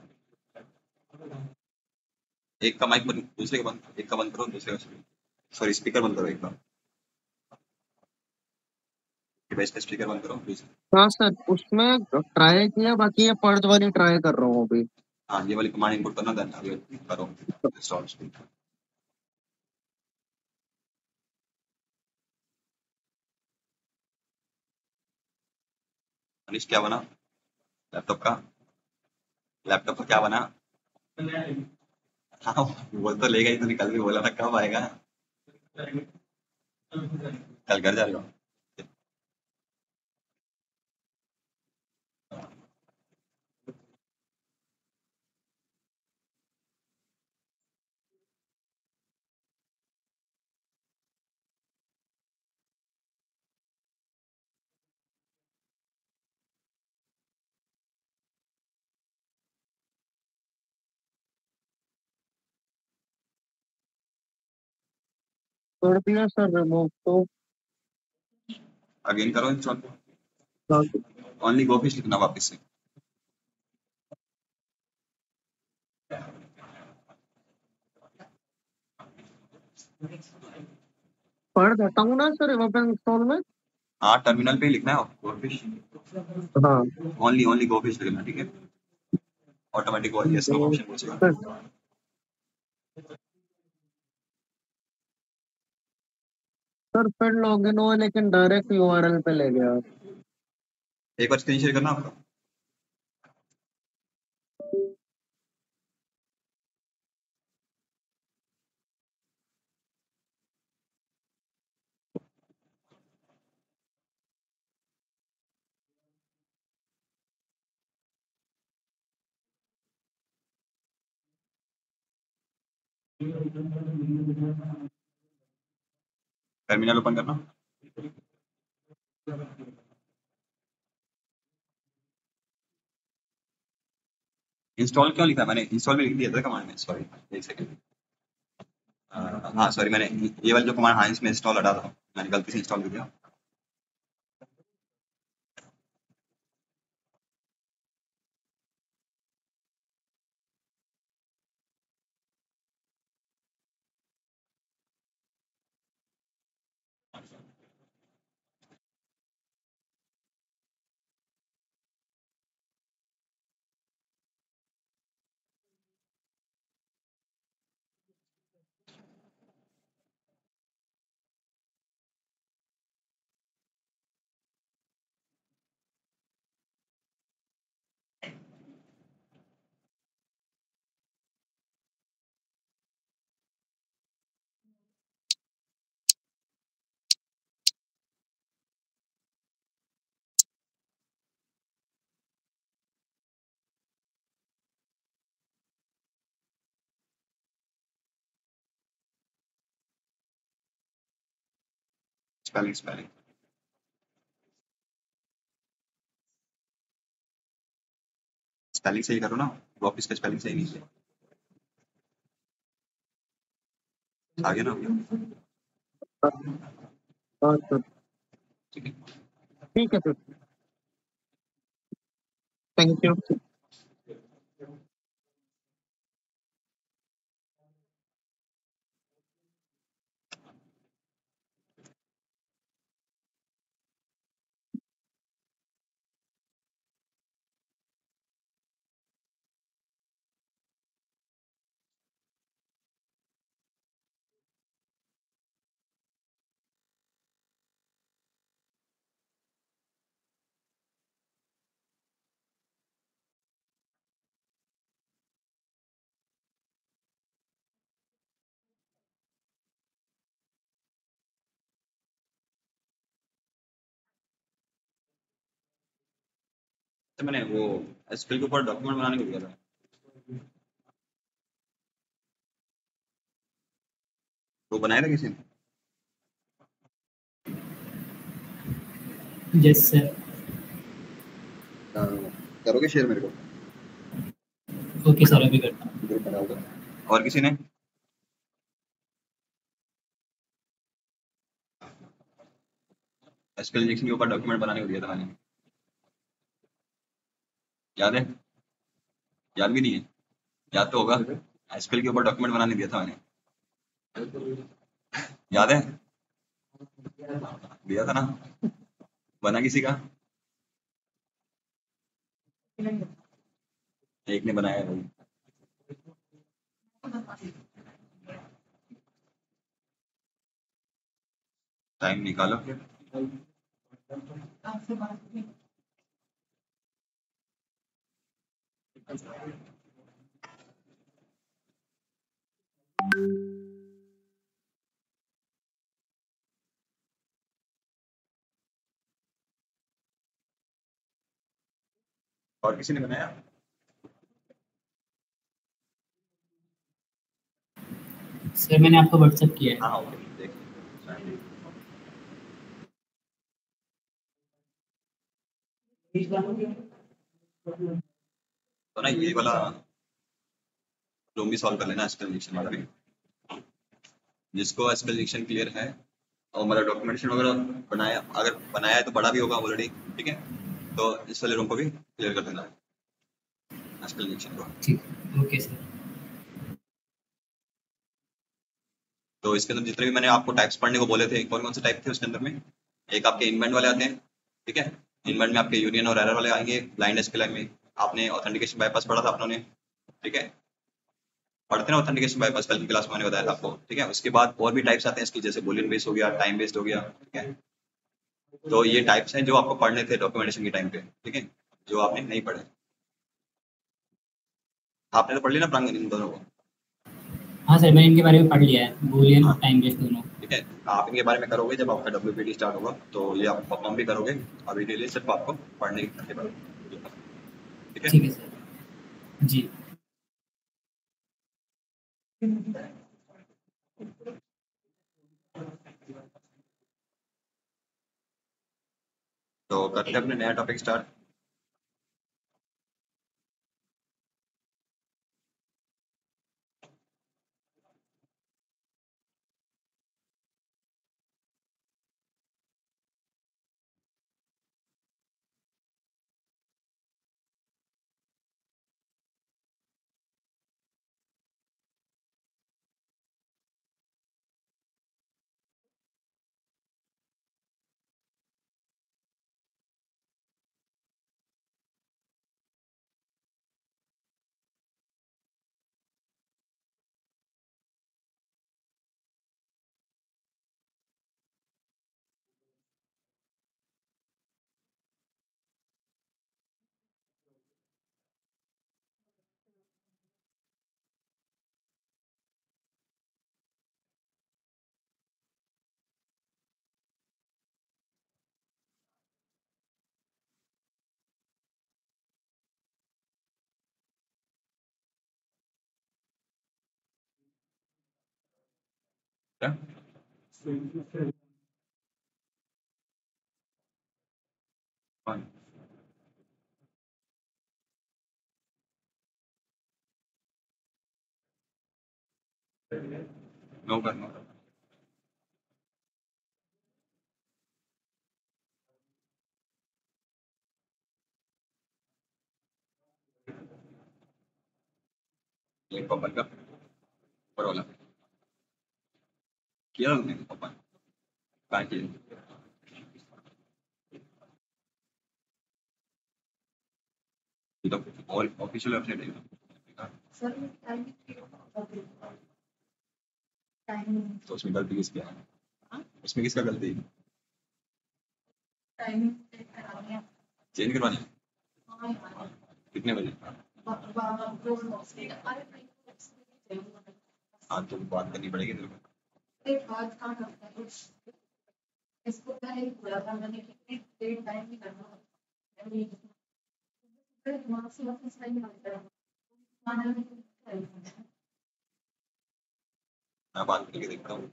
एक का माइक बंद, दूसरे का बंद, एक का बंद करो, दूसरे का सॉरी स्पीकर बंद करो, एक का डिवाइस का स्पीकर बंद करो, दूसरे। हाँ सर, उसमें ट्राई किया, बाकी ये पर्द वाली ट्राई कर रहा हूँ अभी। हाँ, ये वाली कमांड इनपुट करना, देन आगे करो इंस्टॉल। अनिश क्या बना लैपटॉप का? लैपटॉप का क्या बना? हाँ, बोल तो लेगा ही, तो निकल भी बोला था, कब आएगा? कल घर जाएगा? कर दिया सर रिमूव तो। अगेन करो इंस्टॉल। हाँ, ओनली गो फिश लिखना वापस से। पर्द हटाऊँ ना सर वहाँ पे इंस्टॉल में? हाँ, टर्मिनल पे ही लिखना है गो फिश। हाँ ओनली ओनली गो फिश लिखना, ठीक है? ऑटोमेटिक वो यस नो ऑप्शन पूछेगा। सर। सर फिर लॉगिन हुआ लेकिन डायरेक्ट यूआरएल पे ले गया। एक बार स्क्रीन शेयर करना आपका। टर्मिनल ओपन करना। इंस्टॉल क्यों लिखा है? मैंने इंस्टॉल में लिख दिया था कमांड में, सॉरी। एक सेकंड। हाँ सॉरी, मैंने ये वाली जो कमांड, हाँ इसमें इंस्टॉल हटा था, मैंने गलती से इंस्टॉल कर दिया। स्पेलिंग स्पेलिंग स्पेलिंग सही करो ना, वापिस का स्पेलिंग सही नहीं है। आ गया ना? हाँ सर। ठीक है। ठीक है सर। Thank you. तो मैंने वो एसक्यूएल के ऊपर डॉक्यूमेंट बनाने को दिया था, तो बनाया था किसी ने? Yes sir. करोगे शेयर मेरे को? ओके सर, अभी करता हूँ। ग्रुप बना होगा। और किसी ने? एसक्यूएल इंजेक्शन के ऊपर डॉक्यूमेंट बनाने को दिया था मैंने, याद है? याद भी नहीं है? याद तो होगा। एसक्यूएल के ऊपर डॉक्यूमेंट बनाने दिया था मैंने, याद है? दिया था ना? बना किसी का? एक ने बनाया है भाई। टाइम निकालो। और किसी ने बनाया? सर मैंने आपको व्हाट्सएप किया है। हाँ ओके, देख तो ना ये वाला रूम भी सॉल्व कर लेना, एक्सप्लेनेशन वाला भी। जिसको एक्सप्लेनेशन क्लियर है और मतलब डॉक्यूमेंटेशन वगैरह बनाया, अगर बनाया है तो बड़ा भी होगा ऑलरेडी, ठीक है? तो इस वाले रूम को भी क्लियर कर देना एक्सप्लेनेशन को। ठीक, ओके सर। तो इसके अंदर जितने भी मैंने आपको टाइप्स पढ़ने को बोले थे, कौन कौन से टाइप थे उसके अंदर में? एक आपके इनबाउंड वाले आते हैं, ठीक है? इनबाउंड में आपके यूनियन और एरर वाले आएंगे। ब्लाइंड एसक्यूएल में आपने ऑथेंटिकेशन बाईपास पढ़ा था अपनों ने, ठीक है? पढ़ते ना ऑथेंटिकेशन बाईपास, कल की क्लास में मैंने बताया था आपको, ठीक है? उसके बाद और भी टाइप्स आते हैं इसकी, जैसे बूलियन बेस्ड हो गया, टाइम बेस्ड हो गया, ठीक है? तो ये टाइप्स हैं जो आपको पढ़ने थे डॉक्यूमेंटेशन के टाइम पे, ठीक है? जो आपने नहीं पढ़े। आपने तो पढ़ लिया ना प्रांगण इन दोनों को? हाँ सर, मैंने इनके बारे में पढ़ लिया है, बूलियन हाँ और टाइम बेस्ड दोनों। ठीक है, आप इनके बारे में करोगे जब आपका डब्ल्यूपीटी स्टार्ट होगा, तो ये आप परफॉर्म भी करोगे। अभी के लिए सिर्फ आपको पढ़ने के बारे में, ठीक है? ठीक है सर जी। तो करते हैं अपने नया टॉपिक स्टार्ट। क्या? वन। नो करना। लिंक ओपन कर, ऊपर वाला किया हमने ओपन, कहाँ किया? ये तो ऑल ऑफिशियल वेबसाइट है। तो उसमें गलती किसकी है? उसमें किसका गलती है? चेंज करवानी है? कितने बजे? हाँ तो बात करनी पड़ेगी तेरे को। मैं बात करके देखता हूँ।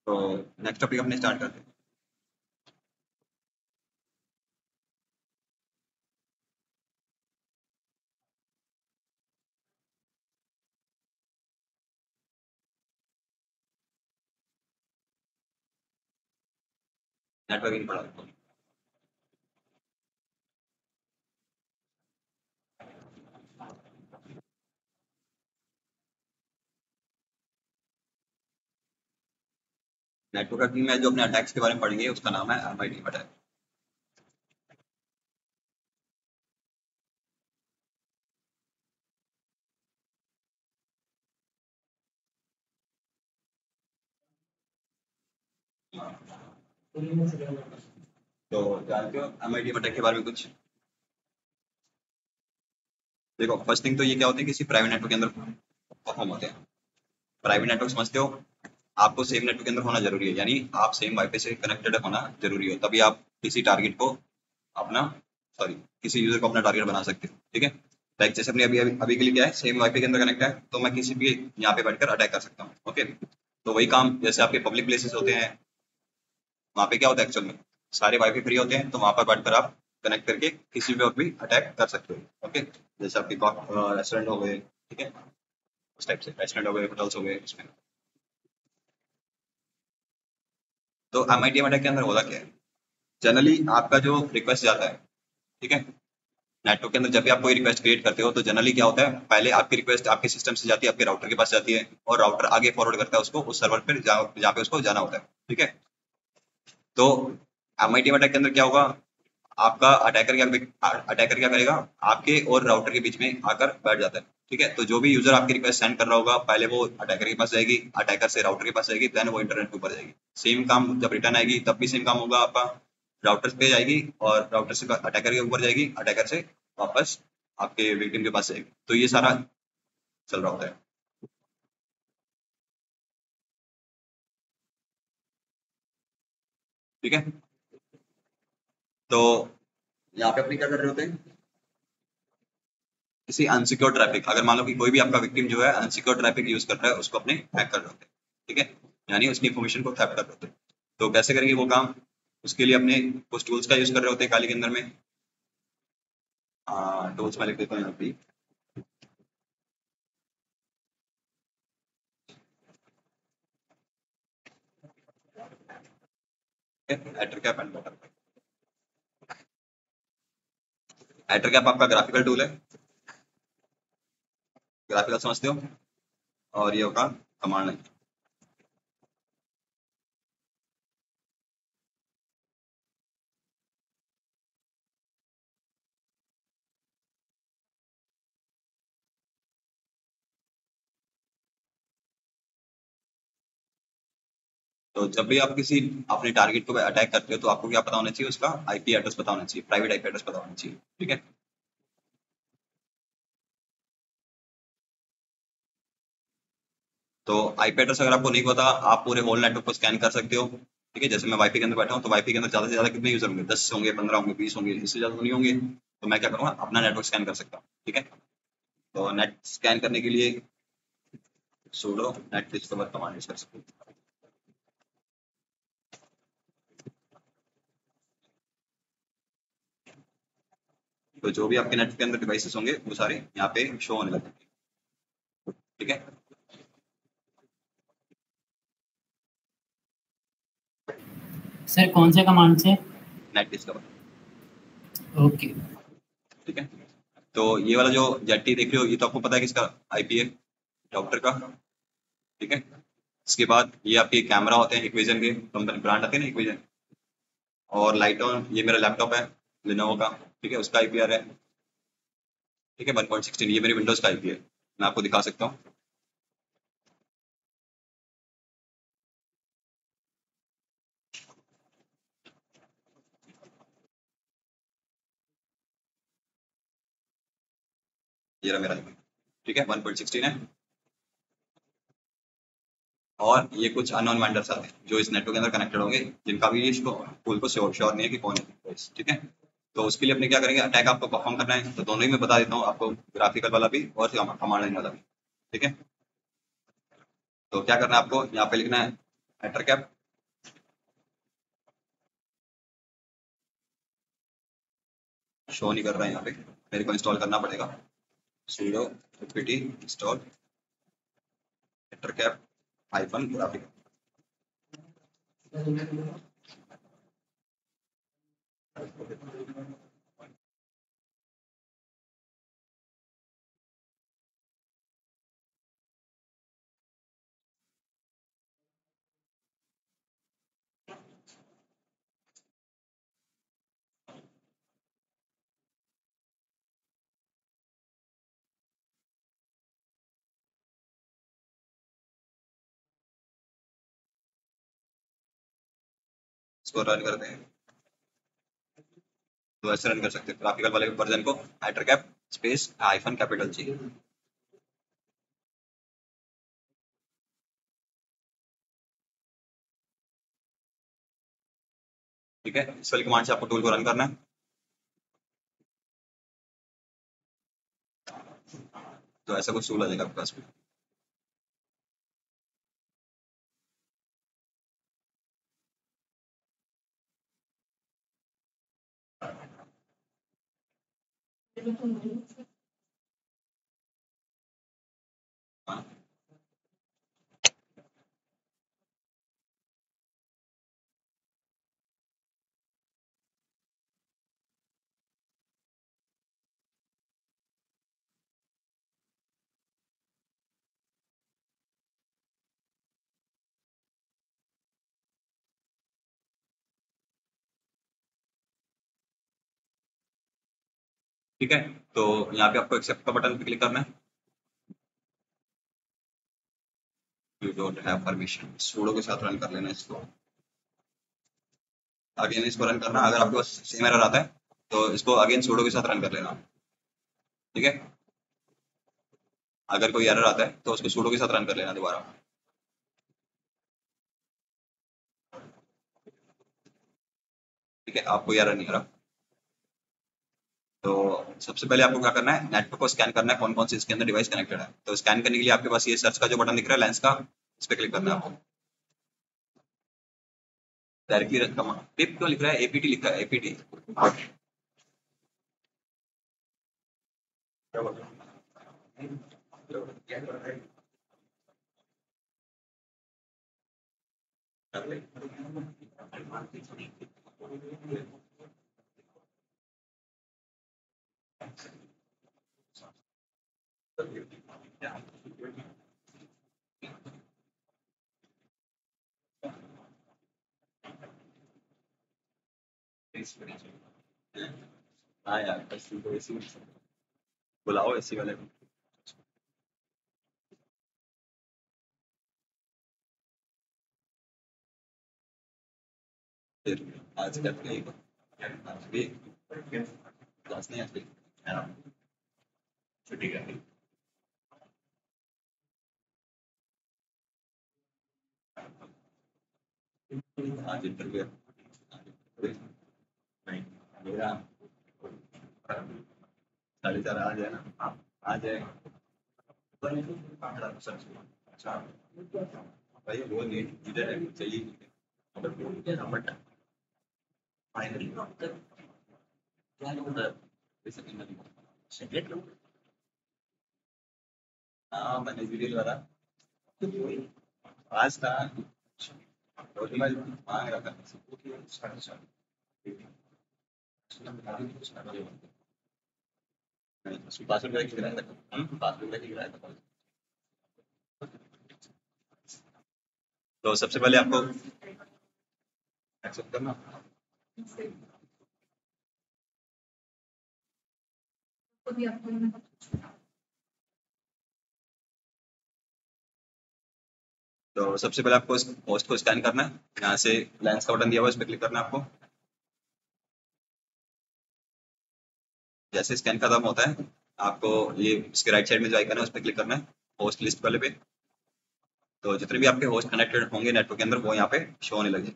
तो नेक्स्ट टॉपिक अपने स्टार्ट करते हैं। नेटवर्किंग पढ़ा देता हूँ। नेटवर्किंग में जो अपने अटैक्स के बारे में पढ़ेंगे उसका नाम है MIDM अटैक। तो जानते हो MIDM अटैक के बारे में कुछ? देखो, फर्स्ट थिंग तो ये क्या होते हैं, किसी प्राइवेट नेटवर्क के अंदर परफॉर्म होते हैं। प्राइवेट नेटवर्क समझते हो, आपको सेम नेटवर्क के अंदर होना जरूरी है, यानी आप सेम वाईफाई से कनेक्टेड होना जरूरी हो, तभी आप किसी टारगेट को अपना किसी यूजर को अपना टारगेट बना सकते हो। ठीक है, लाइक जैसे अपने अभी अभी अभी के लिए क्या है, सेम वाईफाई के अंदर कनेक्ट है, तो मैं किसी भी यहाँ पे बैठकर अटैक कर सकता हूँ। ओके, तो वही काम जैसे आपके पब्लिक प्लेसेस होते हैं, वहाँ पे क्या होता है एक्चुअल में, सारे वाईफाई फ्री होते हैं, तो वहाँ पर बैठकर आप कनेक्ट करके किसी भी वक्त भी अटैक कर सकते हो। ओके, जैसे आपके रेस्टोरेंट हो गए, ठीक है, उस टाइप से रेस्टोरेंट हो गए, होटल्स हो गए, उसमें। तो MIDM अटैक के अंदर होता क्या है, जनरली आपका जो रिक्वेस्ट जाता है, ठीक है, नेटवर्क के अंदर जब भी आप कोई रिक्वेस्ट क्रिएट करते हो, तो जनरली क्या होता है, पहले आपकी रिक्वेस्ट आपके सिस्टम से जाती है, आपके राउटर के पास जाती है, और राउटर आगे फॉरवर्ड करता है उसको उस सर्वर पर जहाँ पे उसको जाना होता है। ठीक है, तो MIDM अटैक के अंदर क्या होगा, आपका अटैकर क्या करेगा, आपके और राउटर के बीच में आकर बैठ जाता है। ठीक है, तो जो भी यूजर आपकी रिक्वेस्ट सेंड कर रहा होगा, पहले वो अटैकर के पास जाएगी, अटैकर से राउटर के पास जाएगी, देन वो इंटरनेट के ऊपर जाएगी। सेम काम जब रिटर्न आएगी तब भी सेम काम होगा, आपका राउटर पे जाएगी और राउटर से अटैकर के ऊपर जाएगी, अटैकर से वापस आपके विक्टिम के पास जाएगी। तो ये सारा चल रहा होता है। ठीक है, तो यहाँ पे अपने क्या कर रहे होते हैं, किसी अनसिक्योर ट्रैफिक, अगर मान लो कि कोई भी आपका विक्टिम जो है अनसिक्योर ट्रैफिक यूज कर रहा है, उसको अपने हैक कर रहे होते हैं। ठीक है, यानी उसकी इन्फॉर्मेशन को थेफ्ट कर रहे होते हैं। तो कैसे करेंगे वो काम, उसके लिए अपने कुछ टूल्स का यूज कर रहे होते हैं काली के अंदर में। टूल्स में लिख देता हूँ यहाँ पे, एटर कैप एंड बटर। एटर कैप आपका ग्राफिकल टूल है, ग्राफिकल समझते हो, और ये होगा कमांड लाइन। तो जब भी आप किसी अपने टारगेट को अटैक करते हो, तो आपको क्या पता होना चाहिए, उसका आईपी एड्रेस पता होना चाहिए, प्राइवेट आईपी एड्रेस पता होना चाहिए। ठीक है, तो आईपी एड्रेस अगर आपको नहीं पता, आप पूरे होल नेटवर्क को स्कैन कर सकते हो। ठीक है, जैसे मैं वाईफाई के अंदर बैठा हूँ, तो वाईफाई के अंदर ज्यादा से ज्यादा कितने यूजर होंगे, 10 होंगे, 15 होंगे, 20 होंगे, इससे ज्यादा तो नहीं होंगे। तो मैं क्या करूँगा, अपना नेटवर्क स्कैन कर सकता हूँ। ठीक है, तो नेट स्कैन करने के लिए sudo net discover command use कर सकते हो। तो जो भी आपके नेट के अंदर डिवाइसेस होंगे, वो सारे यहाँ पे शो होने लगेंगे। ठीक है, सर कौन से कमांड से? Net discover. ओके। ठीक है, तो ये वाला जो जेटी देख रहे हो, ये तो आपको पता है किसका आईपी है, राउटर का। ठीक है, इसके बाद ये आपके कैमरा होते हैं इक्विजन के, कंपनी ब्रांड आते हैं ना इक्विजन, और लाइट ऑन, ये मेरा लैपटॉप है लिनोवो का। ठीक है, उसका आईपीआर है। ठीक है, 1.16, ये मेरी विंडोज का आईपी है, मैं आपको दिखा सकता हूँ। ये रहा मेरा IP। ठीक है, 1.16 है, और ये कुछ अननोन वेंडर्स आते हैं जो इस नेटवर्क के अंदर कनेक्टेड होंगे, जिनका भी इसको टूल को श्योर नहीं है कि कौन है। ठीक है, तो उसके लिए अपने क्या करेंगे, अटैक आपको परफॉर्म करना है, तो दोनों ही मैं बता देता हूँ आपको, ग्राफिकल वाला भी और कमांड लाइन वाला भी। ठीक है, तो क्या करना है आपको, यहाँ पे लिखना है एटर कैप, शो नहीं कर रहा है यहाँ पे, मेरे को इंस्टॉल करना पड़ेगा, sudo apt install ettercap hyphen graphical. इसको रन करते हैं तो ऐसे रन कर सकते हैं ग्राफिकल वाले वर्जन को ettercap space hyphen capital G. ठीक है, इस वाली कमांड से आपको टूल को रन करना है। तो ऐसा कुछ टूल आ जाएगा आपके पास में। ठीक है, तो यहाँ पे आपको एक्सेप्ट का बटन पे क्लिक करना है। You don't have permission, pseudo के साथ रन कर लेना इसको। अगेन इसको रन करना, अगर आपके पास सेम एरर आता है तो इसको अगेन सूडो के साथ रन कर लेना। ठीक है, अगर कोई एरर आता है तो उसको सूडो के साथ रन कर लेना दोबारा। ठीक है, आपको एरर नहीं आ रहा तो सबसे पहले आपको क्या करना है, नेटवर्क को स्कैन करना है, कौन कौन से इसके अंदर डिवाइस कनेक्टेड है। तो स्कैन करने के लिए आपके पास ये सर्च का जो बटन दिख रहा है लेंस का, इस पर क्लिक करना है आपको। डायरेक्टली पिप क्यों लिख रहा है, एपीटी लिखा है, एपीटी। हाँ यार, एसी बुलाओ एसी वाले को। फिर आज क्या प्ले आज भी क्लास नहीं, आज भी छुट्टी कर दी। आज इंटरव्यू नहीं मेरा 4:30 आज है ना, आज है। अच्छा भाई वो नीट मुझे चाहिए बट फाइनली हाँ मैंने सीरियल वाला आज था तो मैं मांग रहा था। ₹5 की किराया था, ₹5 की किराया था। तो सबसे पहले आपको एक्सेप्ट करना। तो सबसे पहले आपको इस होस्ट को स्कैन करना है, यहाँ से लेंस का बटन दिया हुआ है, इस पर क्लिक करना है आपको। जैसे स्कैन खत्म होता है आपको ये इसके राइट साइड में जो आइकन है उस पर क्लिक करना है, होस्ट लिस्ट वाले पे। तो जितने भी आपके होस्ट कनेक्टेड होंगे नेटवर्क के अंदर वो यहाँ पे शो होने लगे।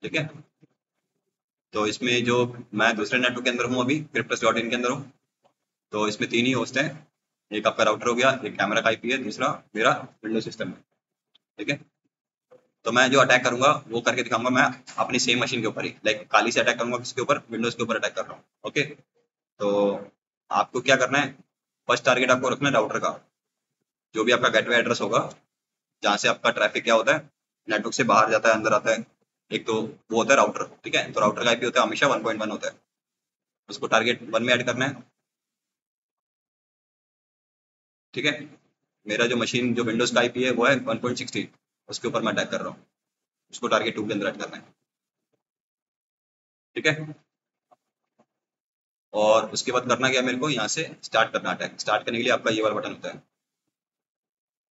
ठीक है, तो इसमें जो मैं दूसरे नेटवर्क के अंदर हूँ अभी cryptus.in के अंदर हूँ, तो इसमें 3 ही होस्ट हैं। एक आपका राउटर हो गया, एक कैमरा का आईपी है, दूसरा मेरा विंडो सिस्टम है। ठीक है, तो मैं जो अटैक करूंगा वो करके दिखाऊंगा मैं अपनी सेम मशीन के ऊपर ही, लाइक काली से अटैक करूंगा किसके ऊपर, विंडोज के ऊपर अटैक कर रहा हूँ। ओके, तो आपको क्या करना है, फर्स्ट टारगेट आपको रखना है राउटर का, जो भी आपका गेटवे एड्रेस होगा जहाँ से आपका ट्रैफिक क्या होता है नेटवर्क से बाहर जाता है अंदर आता है, एक तो वो होता है राउटर, ठीक है, तो राउटर का आईपी होता है हमेशा 1.1 होता है, उसको टारगेट 1 में ऐड करना है, ठीक है। मेरा जो मशीन जो विंडोज का आईपी है वो है 1.16, उसके ऊपर मैं अटैक कर रहा हूँ, उसको टारगेट 2 के अंदर ऐड करना है, ठीक है। और उसके बाद करना क्या, मेरे को यहाँ से स्टार्ट करना अटैक। स्टार्ट करने के लिए आपका ये वाला बटन होता है,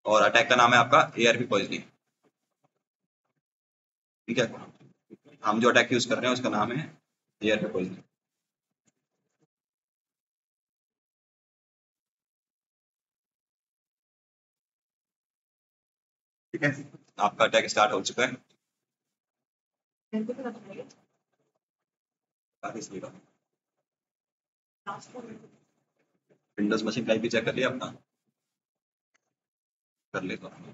और अटैक का नाम है आपका ARP पॉइजनिंग, ठीक है। हम जो अटैक यूज कर रहे हैं उसका नाम है ARP पॉइजनिंग, ठीक है। आपका अटैक स्टार्ट हो चुका है। विंडोज मशीन का आईपी चेक कर लिया अपना, कर लेता हूँ।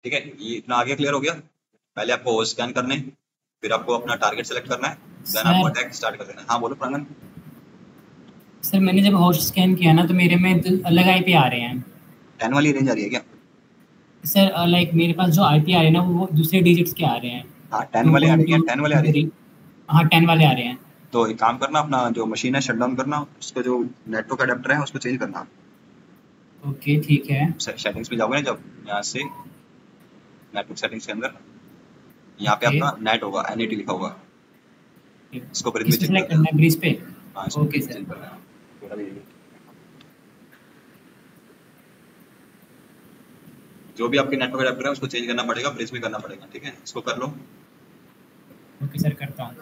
ठीक है, ये इतना आगे क्लियर हो गया। पहले आपको होस्ट स्कैन करने, फिर आपको अपना टारगेट सेलेक्ट करना है, देन आपको सर अटैक स्टार्ट कर देना है। हाँ बोलो प्रांगन। सर मैंने जब होस्ट स्कैन किया ना तो मेरे में अलग आईपी आ रहे हैं 10 वाली रेंज आ रही है क्या? सर। लाइक मेरे पास जो आईपी आ रहे हैं ना वो दूसरे डिजिट्स के आ रहे हैं। हाँ 10 वाले आ रही है, 10 वाले आ रही है। हाँ 10 वाले आ रहे हैं। तो एक काम करना, अपना जो मशीन है शट डाउन करना, उसका जो नेटवर्क अडेप्टर है उसको चेंज करना। ओके ठीक है। सेटिंग्स में जाओगे ना जब, यहाँ से नेटवर्क सेटिंग्स के अंदर यहाँ पे ओके। आपका नेट होगा, NET लिखा होगा, इसको ब्रिज में किस पे चेंज सेलेक्ट करना करना है, ब्रिज पे? है। हाँ इसको ओके सर। चेंज करना है। थोड़ा भी जो भी आपके नेटवर्क अडेप्टर है उसको चेंज करना पड़ेगा, ब्रिज में करना पड़ेगा, ठीक है। इसको कर लो। ओके सर करता हूँ।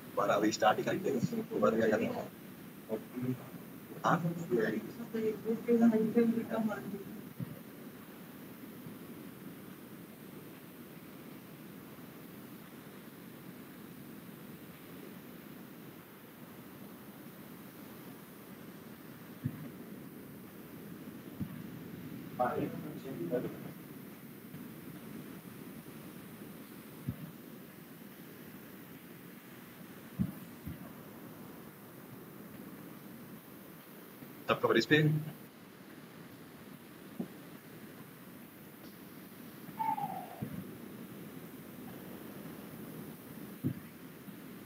दोबारा अभी स्टार्ट ही करेंगे, दोबारा क्या करना है? हाँ सब कवर इस पे।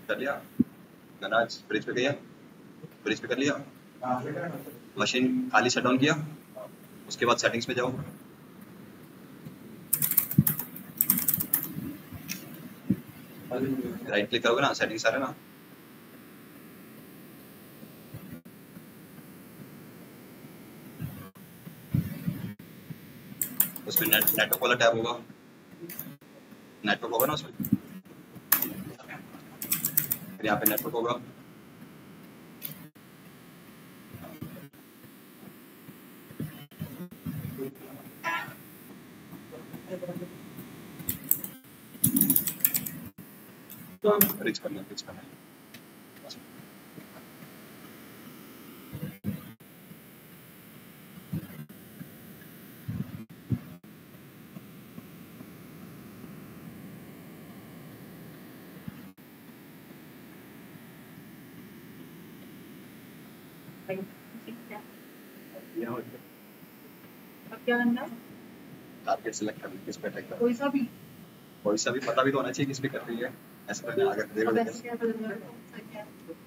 कर लिया गनाज, ब्रिज पे गया, ब्रिज पे कर लिया, मशीन खाली शट डाउन किया, उसके बाद सेटिंग्स पे जाओ, राइट क्लिक करोगे ना, सेटिंग्स आ रहा है ना, उसमें नेटवर्क वाला टैब होगा, नेटवर्क होगा ना उसमें, फिर यहाँ पे नेटवर्क होगा, ब्रिज करना है, ब्रिज करना है। क्या करना है? टारगेट सिलेक्ट करना है, किस पे अटैक करना है, कोई सा भी पता भी तो होना चाहिए किस पे कर रही है, ऐसा तो नहीं अगर देखो अब देखो। ऐसे क्या पता चला?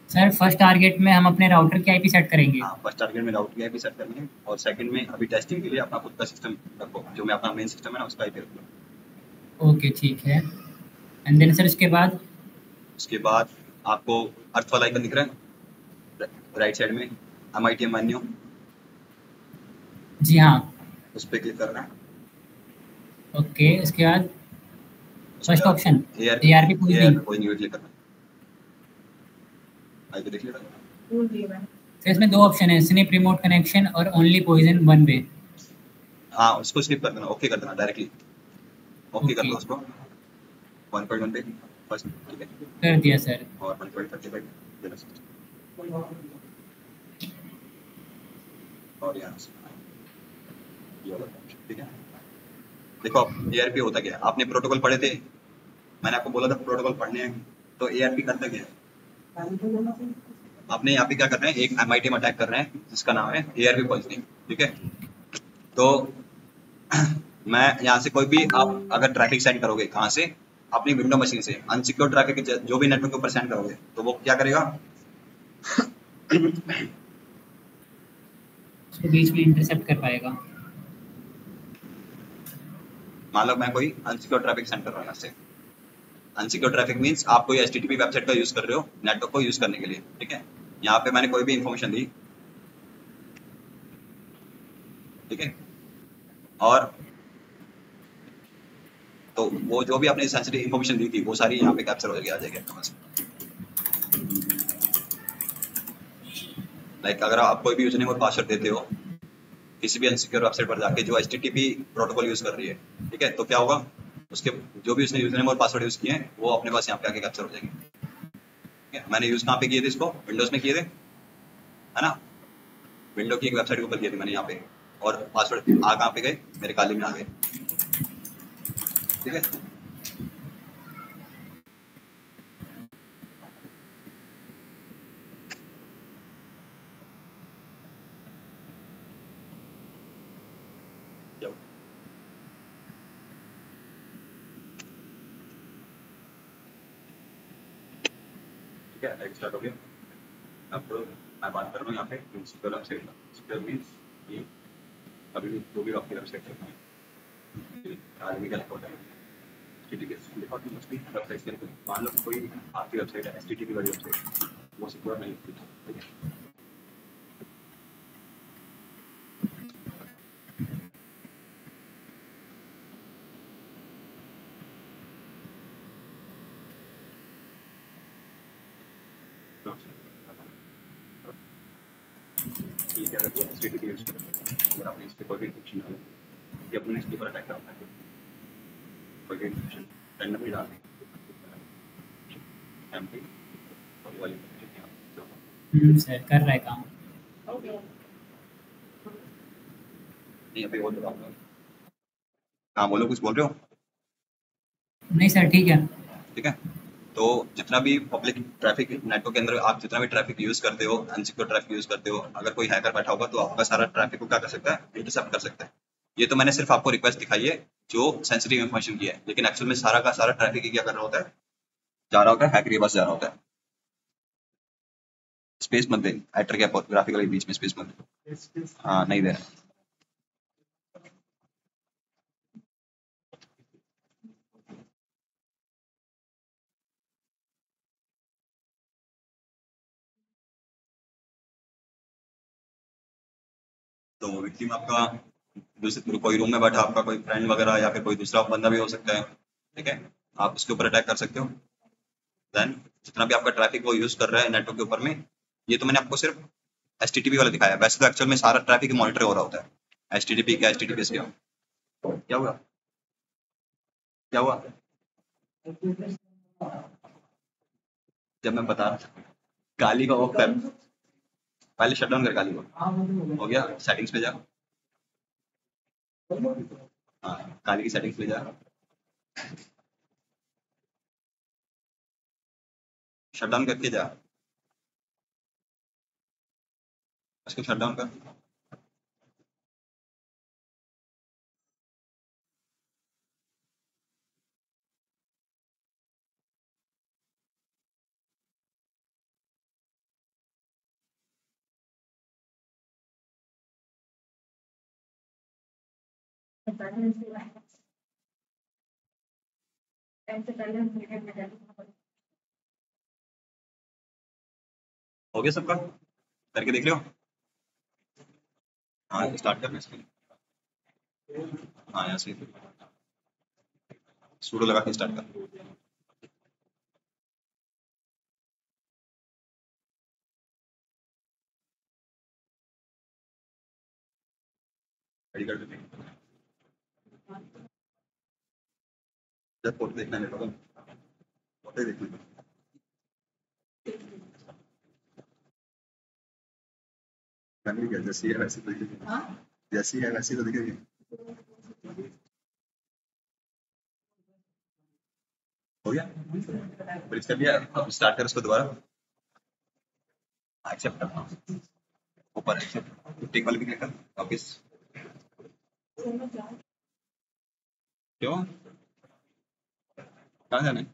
सर फर्स्ट टारगेट में हम अपने राउटर की आईपी सेट करेंगे। हाँ फर्स्ट टारगेट में राउट की आईपी सेट करनी है, और सेकंड में अभी टेस्टिंग के लिए अपना खुद का सिस्टम रखो, जो मैं अपना मेन सिस्टम है ना उसका आईपी रखो। ओके ठीक है। एंड देन सर उसके बाद आपको अर्थ वाला आइकन दिख रहा है राइट साइड में, MITM मेन्यू, जी हाँ। उस पर क्लिक करना है। ओके उसके बाद first option ARP ARP poisoning. Poisoning click करना है, आईपी देख लिया। भूल गई मैं। सर इसमें दो ऑप्शन है, स्निप रिमोट कनेक्शन और ओनली पॉइजन वन वे। हाँ उसको स्किप कर देना, ओके कर देना डायरेक्टली, ओके कर ओके। दो उसको 1.1 पे फर्स्ट, ठीक है, कर दिया सर। और 1.30 पे देना system। और यहाँ से ये वाला option, ठीक है। देखो अब ARP होता क्या है, आपने प्रोटोकॉल पढ़े थे, मैंने आपको बोला था प्रोटोकॉल पढ़ने हैं, तो ARP करता क्या है? आपने यहाँ पे क्या कर रहे हैं, एक MIT में अटैक कर रहे हैं जिसका नाम है ARP पॉइजनिंग, ठीक है। तो मैं यहाँ से कोई भी आप अगर ट्रैफिक सेंड करोगे, कहाँ से? अपनी विंडो मशीन से अनसिक्योर ट्रैफिक जो भी नेटवर्क के ऊपर सेंड करोगे, तो वो क्या करेगा? उसको बीच में इंटरसेप्ट कर पाएगा। मान लो मैं कोई अनसिक्योर ट्रैफिक सेंड कर रहा हूँ यहाँ से। अनसिक्योर ट्रैफिक मीन्स आप कोई HTTP वेबसाइट का यूज कर रहे हो नेटवर्क को यूज करने के लिए, ठीक है। यहाँ पे मैंने कोई भी इंफॉर्मेशन दी, ठीक है, और तो वो जो भी आपने सेंसिटिव इंफॉर्मेशन दी थी वो सारी यहाँ पे कैप्चर हो जाएगी, आ जाएगी आपके पास। लाइक अगर आप कोई भी यूजर नेम और पासवर्ड देते हो किसी भी अनसिक्योर वेबसाइट पर जाके जो HTTP प्रोटोकॉल यूज कर रही है, ठीक है, तो क्या होगा, उसके जो भी उसने यूजर नेम और पासवर्ड यूज किए हैं वो अपने पास यहाँ पे आके कैप्चर हो जाएंगे, ठीक है। मैंने यूज कहाँ पे किए थे इसको? विंडोज में किए थे, है ना। विंडो की एक वेबसाइट के ऊपर किए थे मैंने यहाँ पे, और पासवर्ड आ कहाँ पे गए? मेरे काली में आ गए, ठीक है। ठीक है, लाइक स्टार्ट हो गया। अब मैं बात कर रहा हूँ यहाँ पे सिक्योर वेबसाइट का। सिक्योर मीन्स ये अभी भी जो भी आपकी वेबसाइट है आदमी का होता है वेबसाइट के लिए। मान लो कोई आपकी वेबसाइट है HTTP वाली वेबसाइट, वो सिक्योर नहीं होती, ठीक है। ये क्या करती है? HTTP यूज करती है। अगर आपने इस पे कोई भी इन्फॉर्मेशन डाली, ये अपने इसके ऊपर अटैक करता है, कोई भी इन्फॉर्मेशन रैंडमली डाल दें, एमपी और वाली सर कर रहा है काम। नहीं अभी वो तो हाँ बोलो, कुछ बोल रहे हो? नहीं सर ठीक है। ठीक है, तो जितना भी पब्लिक ट्रैफिक नेटवर्क के अंदर आप जितना भी ट्रैफिक यूज करते हो, अनसिक्योर ट्रैफिक यूज करते हो, अगर कोई हैकर बैठा होगा तो आपका सारा ट्रैफिक को क्या कर सकता है? इंटरसेप्ट कर सकता है। ये तो मैंने सिर्फ आपको रिक्वेस्ट दिखाई है जो सेंसिटिव इन्फॉर्मेशन की है, लेकिन एक्चुअल में सारा का सारा ट्रैफिक क्या कर रहा होता है? जा रहा होता है हैकर के पास जा रहा होता है। स्पेस मत दे, एटर गैप ग्राफिकली बीच में स्पेस मत दे। हाँ नहीं दे रहा। तो विक्टिम आपका दूसरे कोई रूम में बैठा आपका कोई फ्रेंड वगैरह या फिर कोई दूसरा बंदा भी हो सकता है, ठीक है। आप उसके ऊपर अटैक कर सकते हो। देन जितना भी आपका ट्रैफिक वो यूज कर रहा है नेटवर्क के ऊपर में, ये तो मैंने आपको सिर्फ HTTP वाला दिखाया, वैसे तो एक्चुअल में सारा ट्रैफिक मॉनिटर हो रहा होता है। HTTP क्या HTTPS क्या हुआ? क्या हुआ? जब मैं बता रहा था गाली का ऑफ कर, पहले शट डाउन कर गाली को। हो गया, सेटिंग्स पे जा। हाँ गाली की सेटिंग्स पे जा, शट डाउन करके जा, उसको शट डाउन कर। हो गया सबका? करके देख लो। हाँ स्टार्ट करना इसके लिए। हाँ यहाँ से सूडो लगा के स्टार्ट कर। रेडी कर देते हैं। जब फोटो देखना है तो फोटो ही देखना है। करनी क्या, जैसी है वैसी तो दिखेगी। जैसी है वैसी तो दिखेगी। हो गया, ब्रिज कर दिया। अब स्टार्ट कर उसको दोबारा, एक्सेप्ट करना, ऊपर एक्सेप्ट टिक वाले भी क्लिक कर वापिस। क्यों, कहाँ जाना है?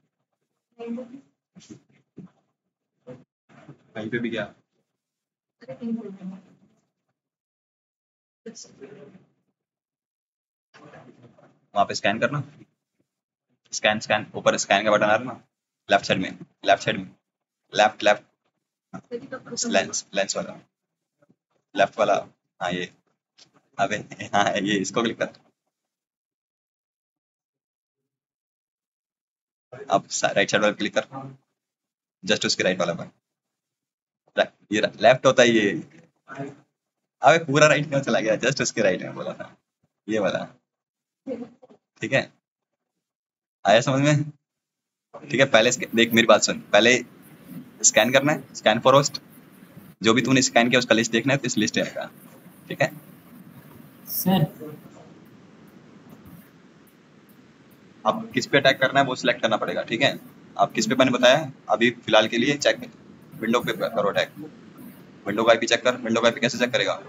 कहीं पे भी गया। वहाँ पे स्कैन करना, स्कैन स्कैन, ऊपर स्कैन का बटन आ रहा ना, लेफ्ट साइड में, लेफ्ट साइड में, लेफ्ट लेफ्ट, लेंस लेंस वाला, लेफ्ट वाला। हाँ ये, अबे हाँ ये, इसको क्लिक कर। अब राइट साइड वाला क्लिक कर, जस्ट उसके राइट वाला पर, ये लेफ्ट होता है ये। अबे पूरा राइट क्यों चला गया, जस्ट उसके राइट में बोला था, ये वाला। ठीक है, आया समझ में? ठीक है, पहले देख मेरी बात सुन, पहले स्कैन करना है, स्कैन फॉर होस्ट, जो भी तूने स्कैन किया उसका लिस्ट देखना है तो इस लिस्ट में आएगा। ठीक है सर अब किस पे अटैक करना है वो सिलेक्ट करना पड़ेगा। ठीक है, अब किस पे मैंने बताया अभी फिलहाल के लिए, चेक विंडो पे करो अटैक। विंडो का आईपी चेक कर, विंडो का आईपी कैसे चेक करेगा?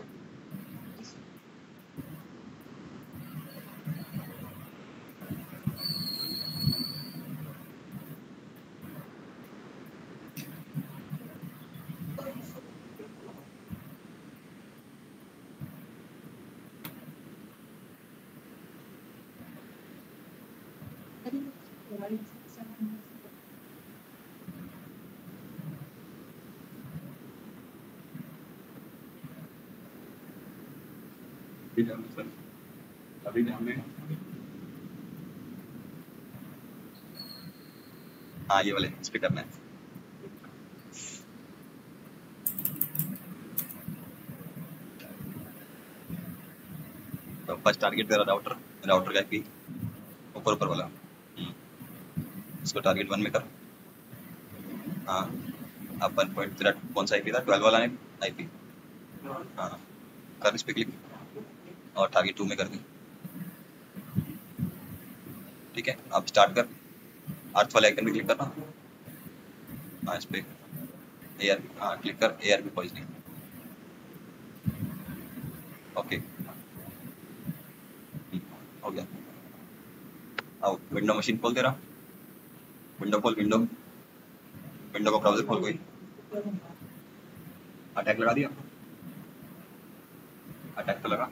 अभी ध्यान में, हाँ ये वाले इस पे करना है। तो फर्स्ट टारगेट तेरा राउटर, राउटर का आईपी ऊपर ऊपर वाला, इसको टारगेट 1 में कर। हाँ अब 1 पॉइंट तेरा कौन सा आईपी था, 12 वाला आईपी। हाँ कर इस पे क्लिक और टारगेट 2 में कर दी। ठीक है, अब स्टार्ट कर, अर्थ वाले आइकन पे क्लिक करना। हाँ इस पे एयर, हाँ क्लिक कर, एयर भी पॉइजनिंग। ओके हो गया। अब विंडो मशीन खोल तेरा, विंडो खोल, विंडो, विंडो का ब्राउजर खोल कोई, अटैक लगा दिया, अटैक तो लगा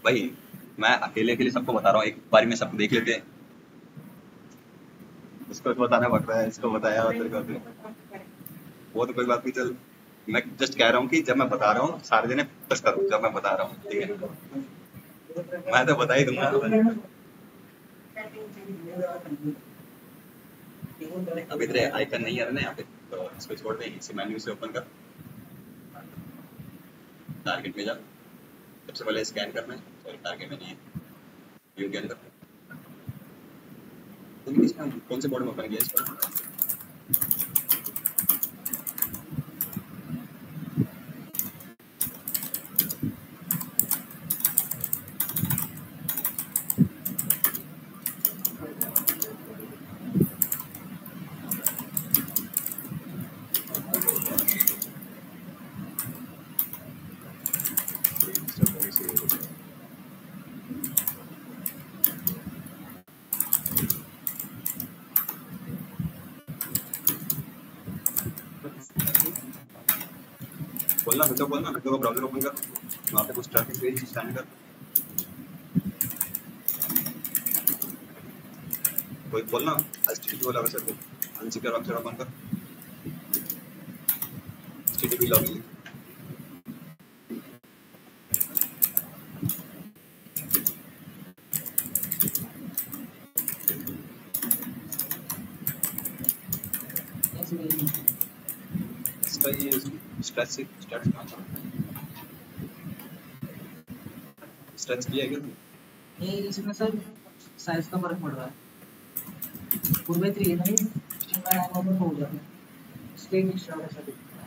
भाई। मैं अकेले अकेले सबको बता रहा हूँ, एक बारी में सब देख लेते हैं। इसको बताना पड़ रहा है, इसको बताया और तेरे को, वो तो कोई बात नहीं। चल मैं जस्ट कह रहा हूँ कि जब मैं बता रहा हूँ सारे जने फोकस करो जब मैं बता रहा हूँ। ठीक है, मैं तो बता ही दूंगा। अभी तेरे आइकन नहीं आ रहा ना यहाँ पे, तो इसको छोड़ दे, इसी मेन्यू से ओपन कर, टारगेट में जा, सबसे पहले स्कैन करना है। सॉरी टारगेट में नहीं है, व्यू के अंदर। तुमने इसमें कौन से बोर्ड में ओपन किया इसको? बोलना विंडो, बोलना विंडो का ब्राउजर ओपन कर, वहाँ पे कुछ ट्रैफिक पेज स्कैन कर, कोई बोलना HTTP वाला वेबसाइट को अनसिक्योर वेबसाइट ओपन कर, HTTP लॉगिन। इसका ये स्ट्रेच से स्टार्ट करना चाहिए, स्ट्रेच किया है क्या? ये इसमें सर साइज का फर्क पड़ रहा है, पूर्व 3 है ना, इसमें हो जाता है स्टेट स्टार्ट ऐसा दिखता है।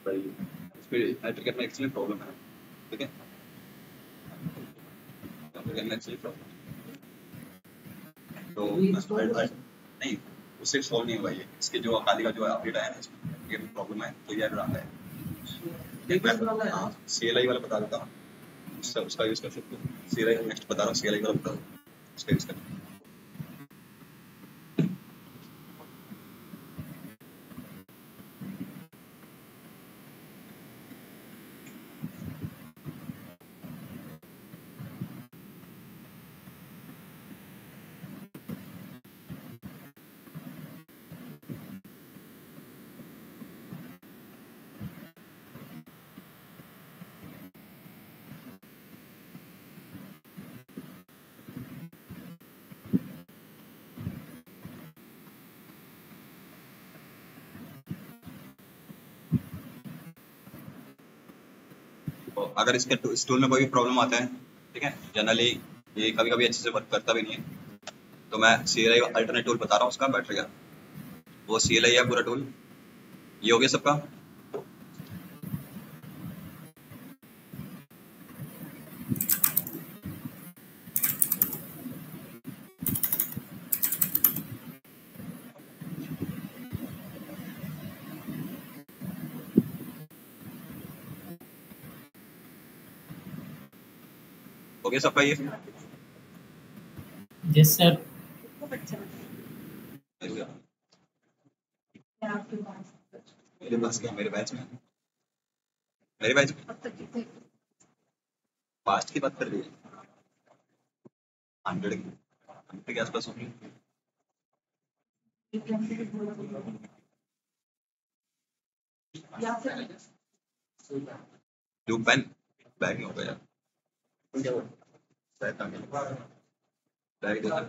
भाई इस पे एप्लीकेशन में एक्चुअली प्रॉब्लम है, ठीक है, एप्लीकेशन में एक्चुअली प्रॉब्लम तो नहीं, उससे सॉल्व नहीं हुआ ये, इसके जो अकाली का जो अपडेट आया ना इसमें ये प्रॉब्लम है, तो ये एरर आता है। एक मैं CLI वाला बता देता हूँ, उसका यूज कर सकते हो। CLI नेक्स्ट बता रहा हूँ, CLI वाला बता दो, उसका यूज कर। तो अगर इसके इस टूल में कोई भी प्रॉब्लम आता है, ठीक है, जनरली ये कभी कभी अच्छे से वर्क करता भी नहीं है, तो मैं CLI अल्टरनेट टूल बता रहा हूँ, उसका बैटरी का वो CLI है पूरा टूल। ये हो गया सबका। हो गया सबका ये। Yes sir. मेरे पास क्या, मेरे बैच में, मेरे बैच में फास्ट की बात कर रही है, 100 के आसपास होगी। ट्यूब पेन बैग में होगा यार, क्या हुआ? बैग कहाँ गया? बैग दो सर।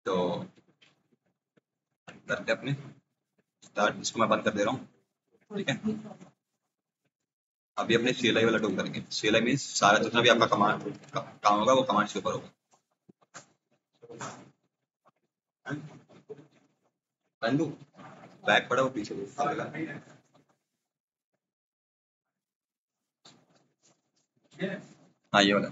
तो करते अपने स्टार्ट, इसको मैं बंद कर दे रहा हूँ, ठीक है। अभी अपने CLI वाला टूल करेंगे। CLI मीन्स सारा जितना भी आपका कमांड काम होगा वो कमांड्स के ऊपर होगा। बंदू बैग पड़ा वो पीछे हाँ ये वाला।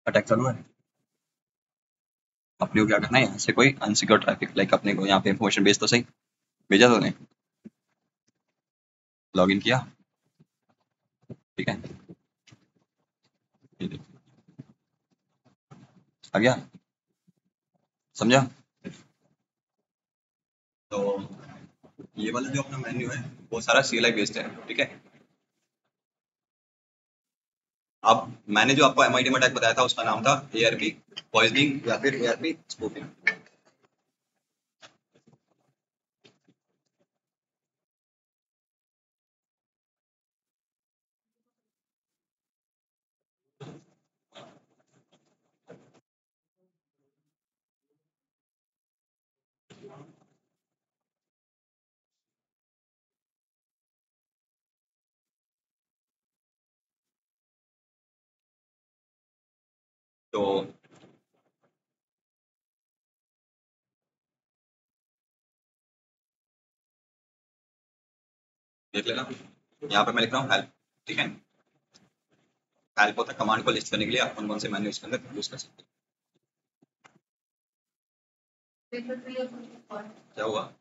अटैक चालू है। अपने को क्या करना है, यहाँ से कोई अनसिक्योर ट्रैफिक लाइक अपने को यहाँ पे इंफॉर्मेशन भेज तो सही, भेजा तो नहीं, लॉगिन किया, ठीक है, आ गया, समझा। तो ये वाला जो अपना मेन्यू है वो सारा CLI बेस्ड है, ठीक है। अब मैंने जो आपको MIDM अटैक बताया था उसका नाम था ARP पॉइजनिंग या फिर ARP स्पूफिंग। तो देख लेना, यहाँ पे मैं लिख रहा हूँ हेल्प, ठीक है। हेल्प होता है कमांड को लिस्ट करने के लिए आप कौन कौन से मेन्यू इसके अंदर यूज कर सकते हैं। क्या हुआ?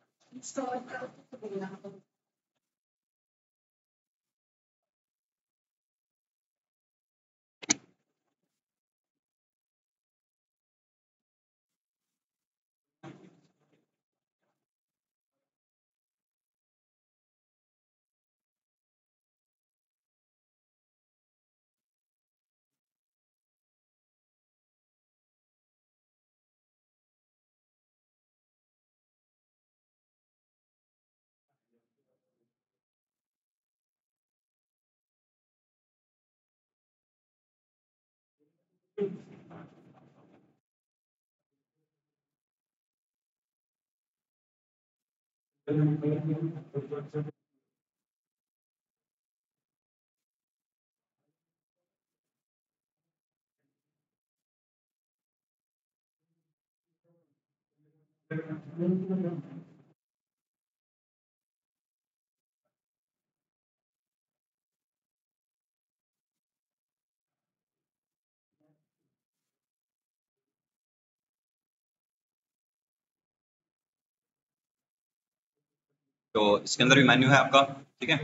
तो इसके अंदर भी मेन्यू है आपका, ठीक है।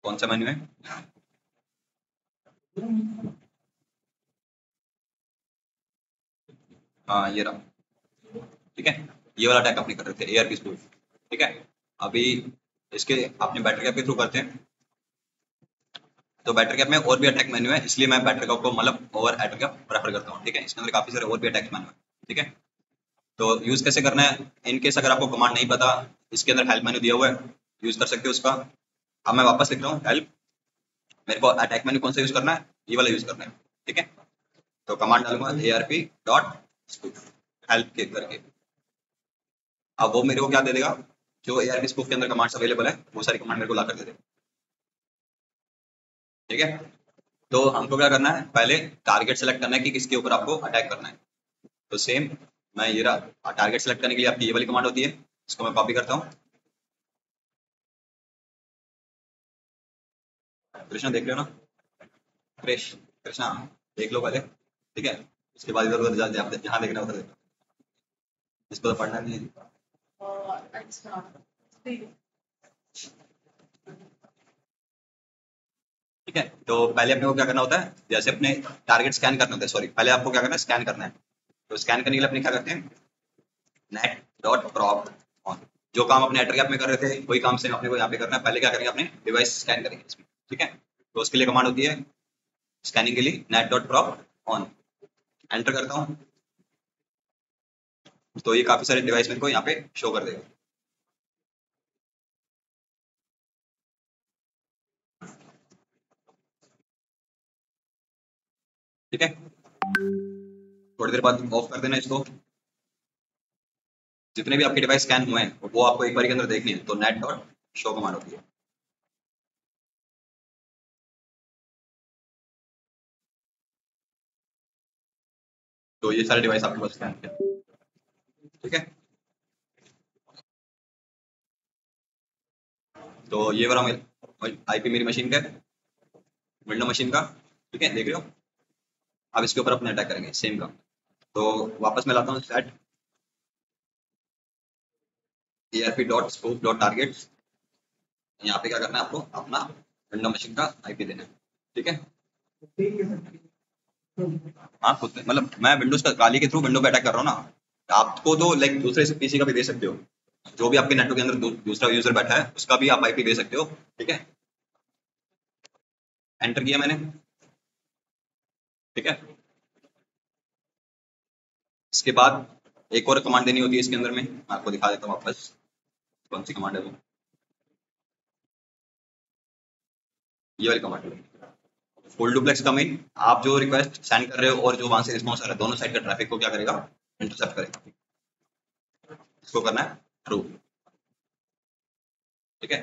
कौन सा मेन्यू है? हाँ ये रहा, ठीक है। ये वाला अटैक आपने कर रहे थे एआरपी स्पूफ, ठीक है। अभी इसके आपने बैटरी कैप के थ्रू करते हैं, तो बैटरी कैप में और भी अटैक मेन्यू है, इसलिए मैं बैटरी कैप को मतलब ओवर बैटरी कैप प्रेफर करता हूँ, ठीक है। इसके अंदर काफी सारे और भी अटैक मेन्यू है, ठीक है। तो यूज कैसे करना है, इन केस अगर आपको कमांड नहीं पता, इसके अंदर हेल्प मेन्यू दिया हुआ है, यूज कर सकते हो उसका। अब मैं वापस लिख रहा हूँ हेल्प, मेरे को अटैक मेन्यू कौन सा यूज करना है, ये वाला यूज करना है, ठीक है। तो कमांड डालूंगा ARP डॉट स्पूफ हेल्प के करके। अब वो मेरे को क्या दे देगा, जो ARP स्पूफ के अंदर कमांड्स अवेलेबल है वो सारी कमांड मेरे को ला कर दे देगा, ठीक है। तो हमको क्या करना है, पहले टारगेट सेलेक्ट करना है कि किसके ऊपर आपको अटैक करना है। तो सेम मैं ये रहा, टारगेट सेलेक्ट करने के लिए आपकी ये वाली कमांड होती है, इसको मैं कॉपी करता हूँ। कृष्णा देख रहे हो ना, कृष्णा देख लो पहले, ठीक है। उसके बाद इधर उधर जहाँ देखना है उधर देखो, इसको तो पढ़ना नहीं है, अच्छा ठीक है। ठीक है। तो पहले अपने को क्या करना होता है, जैसे अपने टारगेट स्कैन करना होता है, सॉरी पहले आपको क्या करना है, स्कैन करना है। तो स्कैन करने के लिए अपने क्या करते हैं, नेट डॉट प्रॉप ऑन। जो काम अपने एटर गैप में कर रहे थे वही काम से अपने को यहाँ पे करना है। पहले क्या करेंगे, अपने डिवाइस स्कैन करेंगे इसमें, ठीक है। तो उसके लिए कमांड होती है स्कैनिंग के लिए net dot prop on, enter करता हूँ, तो ये काफी सारे डिवाइस मेरे को यहाँ पे शो कर देगा, ठीक है। थोड़ी देर बाद ऑफ कर देना इसको। जितने भी आपके डिवाइस स्कैन हुए हैं वो आपको एक बार के अंदर देखने हैं, तो नेट डॉट शो कमांड होती है। तो ये सारे डिवाइस आपके पास स्कैन किया, ठीक है। तो ये वाला आईपी मेरी मशीन का, विंडो मशीन का, ठीक है, देख रहे हो। अब इसके ऊपर अपने अटैक करेंगे सेम का। तो वापस मैं लाता हूँ set ARP dot spoof dot targets. यहाँ पे क्या करना है आपको, अपना विंडो मशीन का आईपी देना है, ठीक है। हाँ खुद मतलब मैं विंडोज का गाली के थ्रू विंडो पे अटैक कर रहा हूँ ना, आपको तो लाइक दूसरे से पीसी का भी दे सकते हो, जो भी आपके नेटवर्क के अंदर दूसरा यूजर बैठा है उसका भी आप आईपी दे सकते हो, ठीक है। एंटर किया मैंने, ठीक है। इसके बाद एक और कमांड देनी होती है इसके अंदर में, मैं आपको दिखा देता हूँ वापस कौन सी कमांड है वो, ये वाली कमांड है फुल डुप्लेक्स कमिंग। आप जो रिक्वेस्ट सेंड कर रहे हो और जो वहां से रिस्पॉन्स आ रहा है, दोनों साइड का ट्रैफिक को क्या करेगा, इंटरसेप्ट करेगा। इसको करना है ट्रू, ठीक है।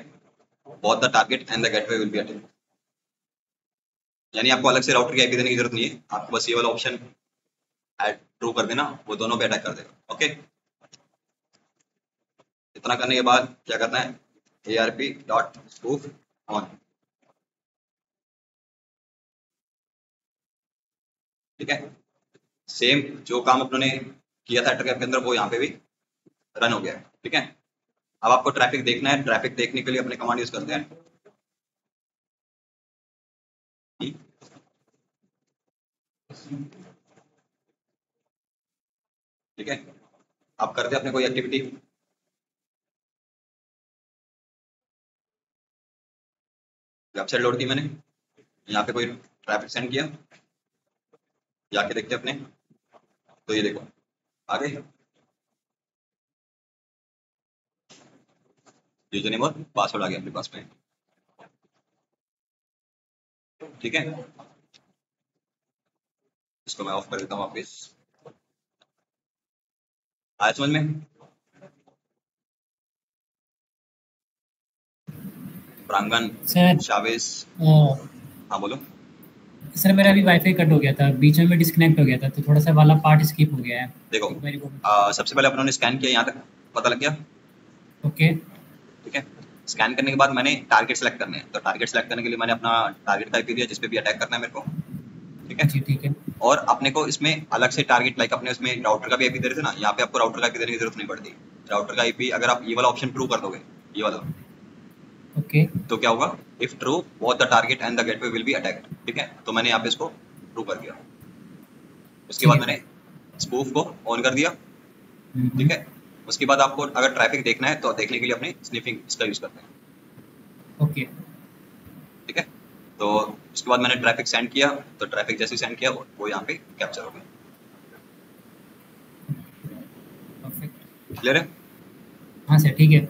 Both the target and the gateway will be attend, यानी आपको अलग से राउटर की आईपी देने की जरूरत नहीं है, आपको बस ये वाला ऑप्शन ऐड ट्रू कर देना, वो दोनों पे अटैक कर देगा, ओके। इतना करने के बाद क्या करना है, ARP डॉट स्पूफ ऑन, ठीक है। सेम जो काम अपनों ने किया था एटर के अंदर वो यहाँ पे भी रन हो गया है, ठीक है। अब आपको ट्रैफिक देखना है, ट्रैफिक देखने के लिए अपने कमांड यूज करते हैं, ठीक है। आप करते हैं अपने कोई एक्टिविटी, वेबसाइट लोड की मैंने, यहाँ पे कोई ट्रैफिक सेंड किया, जाके देखते हैं अपने, तो ये देखो आगे यूजर नेम और पासवर्ड आ गया अपने पास में, ठीक है। इसको मैं ऑफ कर देता हूँ वापिस, आया समझ में। प्रांगण, सर शावेस। अ, हाँ बोलो। सर मेरा अभी वाईफाई कट हो गया था, बीच में डिस्कनेक्ट हो गया था, तो थोड़ा सा वाला पार्ट स्किप हो गया है। देखो तो मेरे को सबसे पहले अपनों ने स्कैन किया, यहाँ तक पता लग गया। ओके ठीक है, स्कैन करने के बाद मैंने टारगेट सेलेक्ट करने हैं, तो टारगेट सेलेक्ट करने के लिए मैंने अपना टारगेट का आईपी दिया जिस पे भी अटैक करना है मेरे को। ठीक है, जी ठीक है। और अपने को इसमें अलग से टारगेट लाइक अपने उसमें राउटर का भी आईपी दे रहे थे ना, यहाँ पे आपको राउटर का आईपी देने की जरूरत नहीं पड़ती। राउटर का आईपी अगर आप ये वाला ऑप्शन ट्रू कर दोगे, ये वाला, ओके तो क्या होगा, if true both the target and the gateway will be attacked. ठीक है, तो मैंने यहाँ पे इसको ट्रू कर दिया। उसके ठीक बाद है मैंने स्पूफ को ऑन कर दिया। हम्म, ठीक है, उसके बाद आपको अगर ट्रैफिक देखना है तो देखने के लिए अपने स्निफिंग इसका यूज करते हैं। ओके ठीक है, तो उसके बाद मैंने ट्रैफिक सेंड किया, तो ट्रैफिक जैसे सेंड किया वो यहाँ पे कैप्चर हो गया। परफेक्ट। क्लियर है? हाँ सर ठीक है।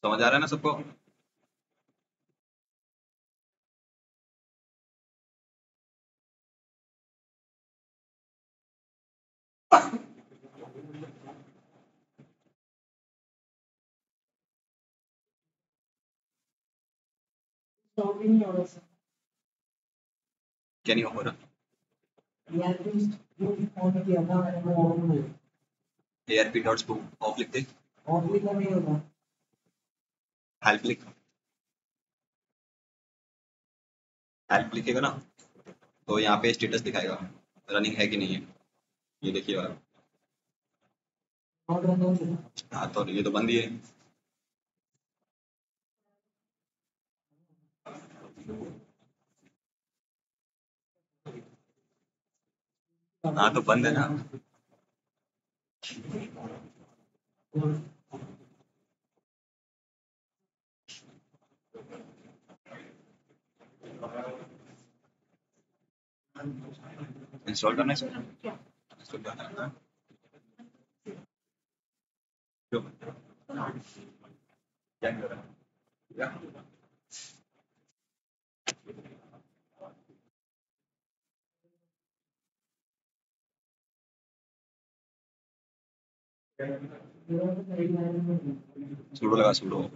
समझ आ रहा है ना सबको? स्टॉप ही नहीं हो रहा सर। क्या नहीं हो रहा? यार प्लीज जो फोन किया था मैंने वो ऑन हो गया। ARP डॉट स्पूफ ऑफ लिख दे, ऑफ लिखा नहीं होगा। हेल्प लिख, हेल्प लिखेगा ना तो यहाँ पे स्टेटस दिखाएगा रनिंग है कि नहीं है, ये देखिए वाला। नॉट रन हो। हाँ तो ये तो बंद ही है। हाँ तो बंद है ना। इंस्टॉल करना है इसको, इंस्टॉल करना है ना? क्यों? क्या कर रहा है? क्या? सूडो लगा, सूडो,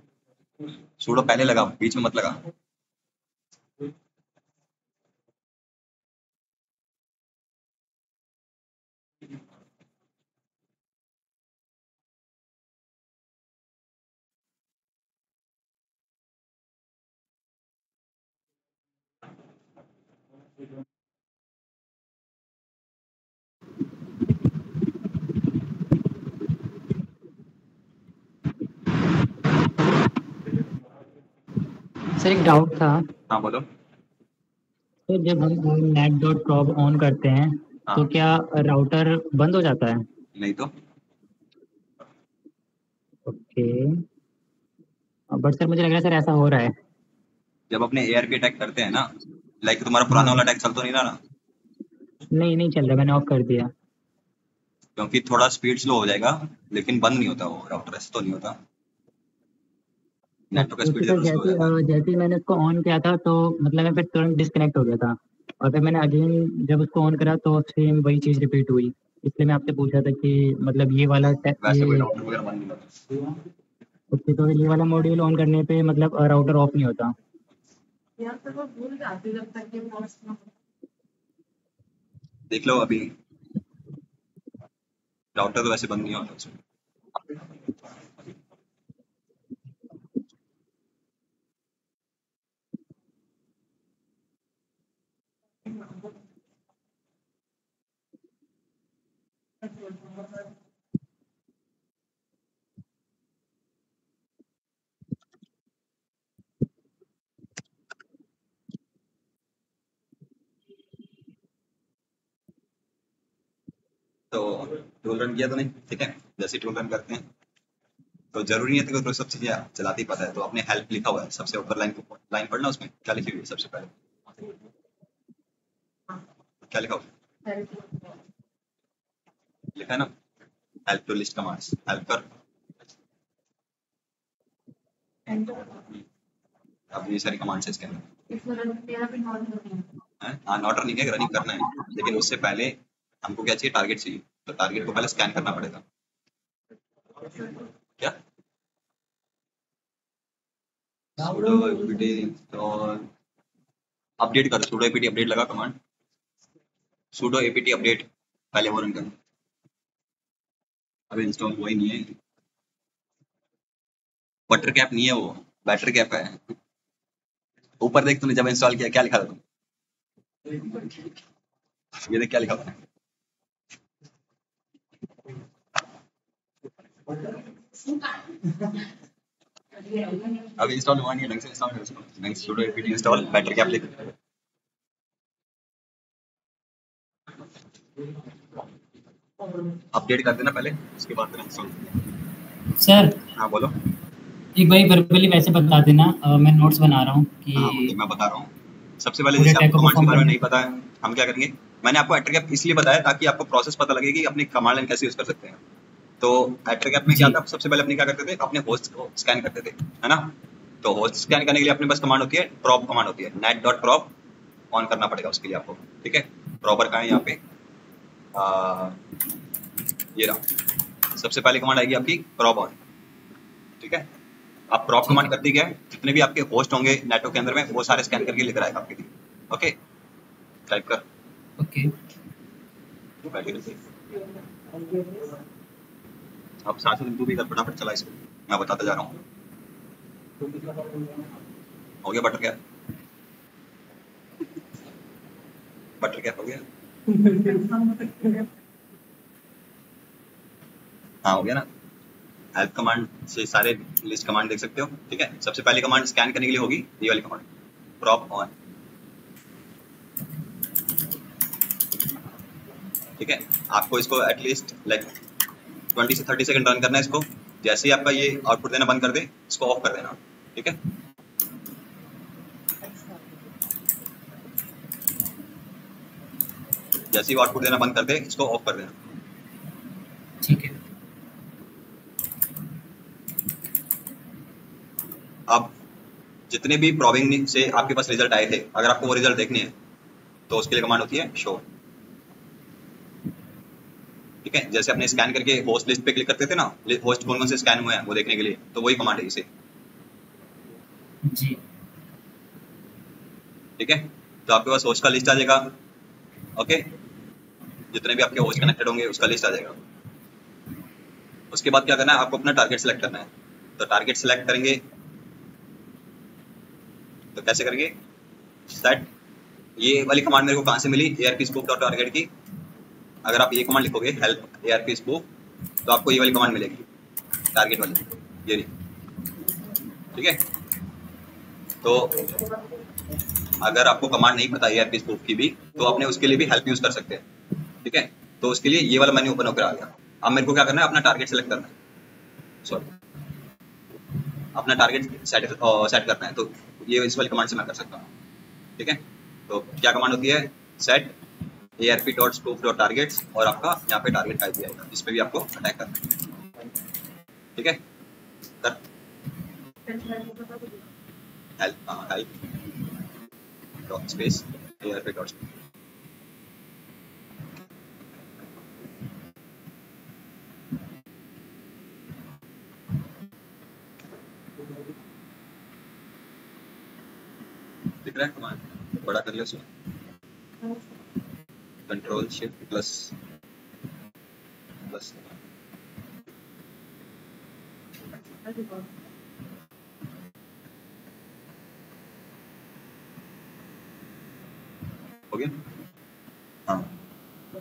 सूडो पहले लगा, बीच में मत लगा। सर एक डाउट था। हाँ बोलो। तो जब हम नेट डॉट प्रॉब ऑन करते हैं हाँ तो क्या राउटर बंद हो जाता है? नहीं तो ओके, बट सर मुझे लग रहा है सर ऐसा हो रहा है। जब अपने ARP अटैक करते हैं ना, लाइक तुम्हारा हाँ पुराना वाला अटैक चल तो नहीं रहा ना, नहीं नहीं चल रहा, मैंने ऑफ कर दिया। क्योंकि थोड़ा स्पीड स्लो हो जाएगा लेकिन बंद नहीं होता वो राउटर, ऐसे तो नहीं होता। नेटवर्क का स्पीड क्योंकि सर जरूर स्लो हो जाता है। जैसे ही मैंने उसको ऑन किया था तो मतलब मैं फिर तुरंत डिस्कनेक्ट हो गया था, और फिर मैंने अगेन जब उसको ऑन करा तो सेम वही चीज़ रिपीट हुई। इसलिए मैं आपसे पूछा था कि मतलब ये वाला वैसे कोई ये राउटर वगैरह बंद नहीं होता। ओके, तो ये वाला मॉड्यूल ऑन करने पे मतलब राउटर ऑफ नहीं होता। यार तो वो भूल जाती जब तक ये पॉज ना हो। देख लो अभी, राउटर तो वैसे बंद नहीं होता उसमें। टूल रन किया तो नहीं, ठीक है। जैसे टूल रन करते हैं तो जरूरी नहीं है तो सब चीजें चलाते ही पता है। तो अपने हेल्प लिखा हुआ है सबसे ऊपर लाइन पढ़ना, उसमें क्या लिखी हुई है सबसे पहले, क्या लिखा हुआ है? लिखा है ना, help to list commands, help कर। अब ये सारी कमांड्स है इसके अंदर, हाँ नॉट रनिंग है, रनिंग करना है, लेकिन उससे पहले हमको क्या चाहिए, टारगेट चाहिए। तो टारगेट को पहले स्कैन करना पड़ेगा। क्या sudo apt install अपडेट कर, sudo apt अपडेट लगा कमांड, sudo apt अपडेट पहले वो रन कर। अभी इंस्टॉल हुआ ही नहीं है, बटर कैप नहीं है वो, बैटर कैप है। ऊपर देख तूने जब इंस्टॉल किया क्या लिखा था तुम, ये देख क्या लिखा था। अभी इंस्टॉल हुआ नहीं है, ढंग से इंस्टॉल कर उसको, ढंग से sudo apt install bettercap लिख। अपडेट कर देना पहले, उसके बाद फिर इंस्टॉल। सर हाँ बोलो। एक बार वर्बली वैसे बता देना, मैं नोट्स बना रहा हूँ कि हाँ तो मैं बता रहा हूँ। सबसे पहले पूरे जैसे टैग आपको को कमांड के परफॉर्म बारे में करना नहीं पता है, हम क्या करेंगे, मैंने आपको एट्रिक ऐप इसलिए बताया ताकि आपको प्रोसेस पता लगे कि अपनी कमांड लाइन कैसे यूज कर सकते हैं। तो एट्रिक ऐप में क्या जी था, सबसे पहले अपने क्या करते थे, अपने होस्ट को स्कैन करते थे, है ना। तो होस्ट स्कैन करने के लिए अपने पास कमांड होती है, प्रॉप कमांड होती है, net.prop ऑन करना पड़ेगा उसके लिए आपको, ठीक है। प्रॉपर कहाँ है यहाँ पे, ये रहा। सबसे पहली कमांड आएगी आपकी प्रॉप ऑन, ठीक है। आप प्रॉप ठीक कमांड है। करती क्या है, जितने भी आपके होस्ट होंगे नेटवर्क के अंदर में वो सारे स्कैन करके लेकर आएगा आपके लिए, ओके। टाइप कर, ओके अब साथ में तू भी कर, फटाफट चला इसको, मैं बताता जा रहा हूँ। हो गया बटर कैप, बटर कैप हो गया, हाँ हो गया ना। हेल्प कमांड से सारे लिस्ट कमांड देख सकते हो, ठीक है। सबसे पहली कमांड स्कैन करने के लिए होगी ये वाली कमांड, प्रॉप ऑन, ठीक है। आपको इसको एटलीस्ट लाइक 20 से 30 सेकंड रन करना है इसको। जैसे ही आपका ये आउटपुट देना बंद कर दे, इसको ऑफ कर देना, ठीक है। जैसे ही आउटपुट देना बंद कर दे, इसको ऑफ कर देना, ठीक है। अब जितने भी प्रॉबिंग से आपके पास रिजल्ट आए थे, अगर आपको वो रिजल्ट देखने हैं तो उसके लिए कमांड होती है शो, ठीक है। जैसे अपने स्कैन करके होस्ट लिस्ट पे क्लिक करते थे ना, होस्ट कौन कौन से स्कैन हुए हैं वो देखने के लिए, तो वही कमांड है इसे, जी ठीक है। तो आपके पास होस्ट का लिस्ट आ जाएगा, ओके। जितने भी आपके होस्ट ओके कनेक्टेड होंगे उसका लिस्ट आ जाएगा। उसके बाद क्या करना है, आपको अपना टारगेट सेलेक्ट करना है। तो टारगेट सेलेक्ट करेंगे तो कैसे करेंगे, सेट, ये वाली कमांड मेरे को कहाँ से मिली, arpspook.target की। अगर आप ये कमांड लिखोगे हेल्प arpspook, तो आपको ये वाली कमांड मिलेगी, टारगेट वाली, ये नहीं, ठीक है। तो अगर आपको कमांड नहीं पता arpspook की भी, तो अपने उसके लिए भी हेल्प यूज कर सकते हैं, ठीक है। तो उसके लिए ये वाला मेन्यू ओपन होकर आ गया। अब मेरे को क्या करना है, अपना टारगेट सेलेक्ट करना है, सॉरी अपना टारगेट सेट करना है। तो ये इस वाली कमांड से मैं कर सकता हूँ, ठीक है। तो क्या कमांड होती है, सेट arp.spook.targets, और आपका यहाँ पे टारगेट टाइप दिया जाएगा, इस पे भी आपको अटैक करना है, ठीक है। कर हेल्प डॉट स्पेस arp.spook, दिख रहा है कमांड, बड़ा कर लिया उसमें, कंट्रोल शिफ्ट प्लस प्लस, हो गया। हाँ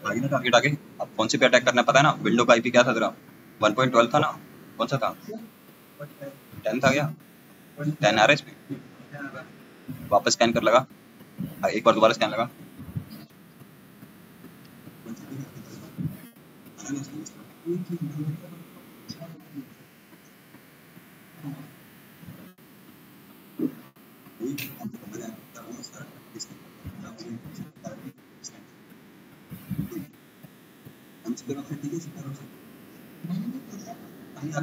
आगे ना टारगेट आगे। अब कौन से पे अटैक करना है पता है ना, विंडो का आईपी क्या था तेरा, 1.12 था ना, कौन सा था, 10 था क्या, 10 आ रहा है इसमें, वापस स्कैन कर लगा, एक बार दोबारा स्कैन लगा,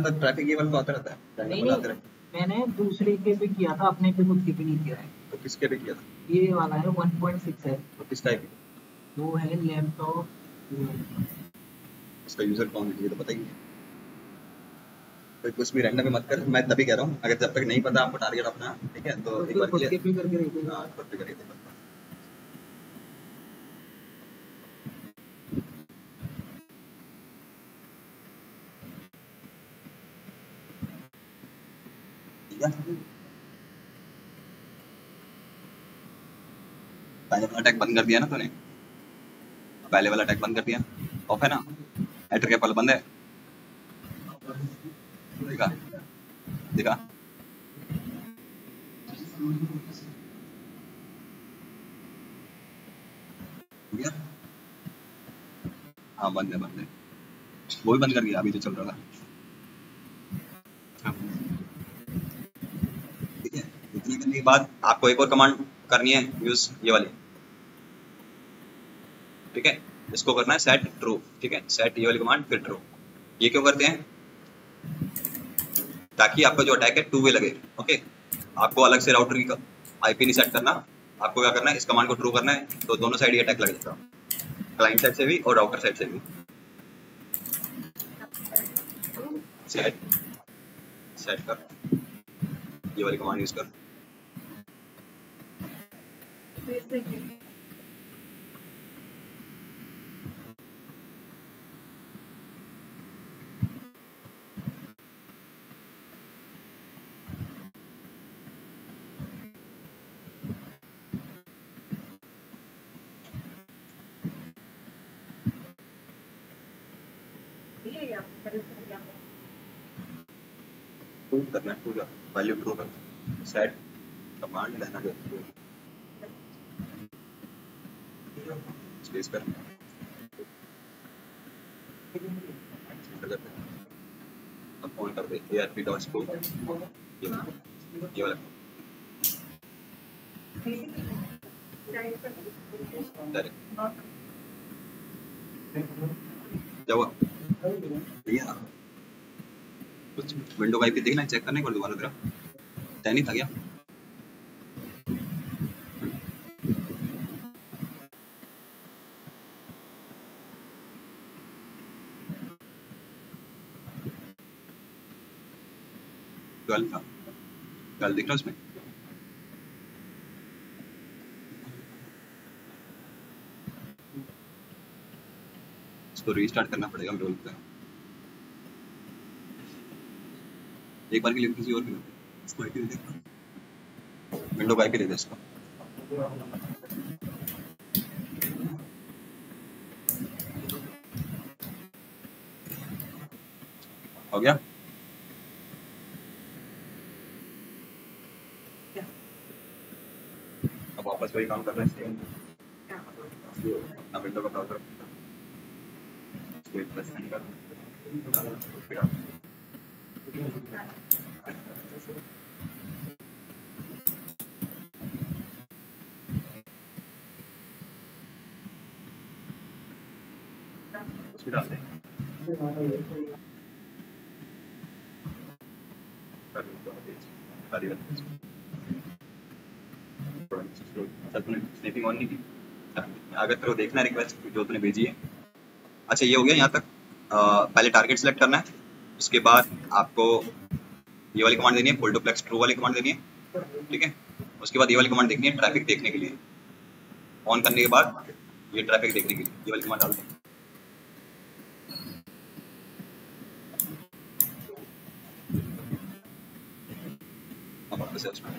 ट्रैफिक ये वाला तो आता रहता है, नहीं random आते नहीं, रहते मैंने दूसरे के पे किया था, अपने पे खुद के पे नहीं किया है। हैं। तो किसके पे किया था? ये वाला है 1.6 है, तो किस टाइप की? वो है लैपटॉप। उसका यूजर कौन है ये तो पता ही नहीं है। तो कुछ भी रैंडम में मत कर, मैं तभी कह रहा हूँ, अगर जब तक नहीं पता आपको टारगेट अपना, ठीक है, तो एक बार खुद के क्लियर पे करके देखिएगा। खुद पे करिए। पहले वाला अटैक बंद कर दिया ना तूने? पहले वाला अटैक बंद कर दिया, ऑफ है ना? एटर के पल बंद है, दिखा दिखा। हाँ बंद है, बंद है, वो भी बंद कर दिया अभी जो चल रहा था। ठीक है, इतनी करने के बाद आपको एक और कमांड करनी है यूज, ये वाली, ठीक है, इसको करना है सेट ट्रू। ठीक है, सेट ये वाली कमांड फिर ट्रू। ये क्यों करते हैं? ताकि आपका जो अटैक है टू वे लगे। ओके, आपको अलग से राउटर की आईपी नहीं सेट करना, आपको क्या करना है, इस कमांड को ट्रू करना है, तो दोनों साइड ये अटैक लग जाएगा, क्लाइंट साइड से भी और राउटर साइड से भी। सेट कर, ये वाली कमांड यूज कर। ट्रू करना है, ट्रू वैल्यू ट्रू कर, सेट कमांड लेना है, स्पेस कर, अब ऑन कर दे ARP डॉट स्कोप, ये वाला क्या हुआ भैया? कुछ विंडो वाइप देखना है, चेक करने को दोबारा तेरा तय नहीं था क्या? ट्वेल्व था, 12 दिख रहा उसमें? इसको रीस्टार्ट करना पड़ेगा मेरे को, एक बार के लिए किसी और के इसको आईपी दे दे, विंडो को आईपी दे दे इसको। हो गया? अब वापस वही काम कर रहे हैं, अब विंडो का ब्राउज़र स्पेस प्रेस नहीं करना, उसमें डाल दें। अच्छा तूने स्लीपिंग ऑन नहीं की? अगर तेरे को देखना है रिक्वेस्ट जो तूने भेजी है। अच्छा ये हो गया यहाँ तक। पहले टारगेट सेलेक्ट करना है, उसके बाद आपको ये वाली कमांड देनी है, फुलडुप्लेक्स ट्रू वाली कमांड देनी है, ठीक है। उसके बाद ये वाली कमांड देखनी है ट्रैफिक देखने के लिए, ऑन करने के बाद ये ट्रैफिक देखने के लिए ये वाली कमांड डाल दें। अब वापस से उसमें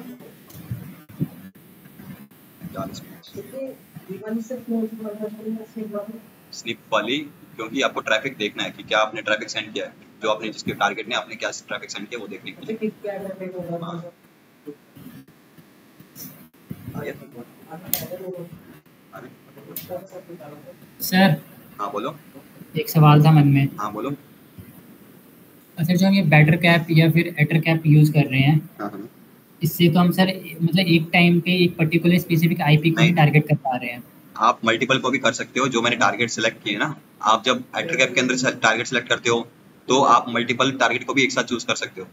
स्निप वाली, क्योंकि आपको ट्रैफिक देखना है कि क्या आपने ट्रैफिक सेंड किया है, जो आपने जिसके टारगेट ने आपने क्या ट्रैफिक सेंड किया वो देखने के लिए। सर हाँ बोलो। एक सवाल था मन में। हाँ बोलो। सर जो हम ये बैटर कैप या फिर एटर कैप यूज़ कर रहे हैं, हाँ हाँ। इससे तो हम सर मतलब एक टाइम पे एक पर्टिकुलर स्पेसिफिक आईपी को ही नहीं। टारगेट कर पा रहे हैं। आप मल्टीपल को भी कर सकते हो, जो मैंने टारगेट सेलेक्ट किए ना, आप जब एटर कैप के अंदर टारगेट सेलेक्ट करते हो तो आप मल्टीपल टारगेट को भी एक साथ चूज कर सकते हो,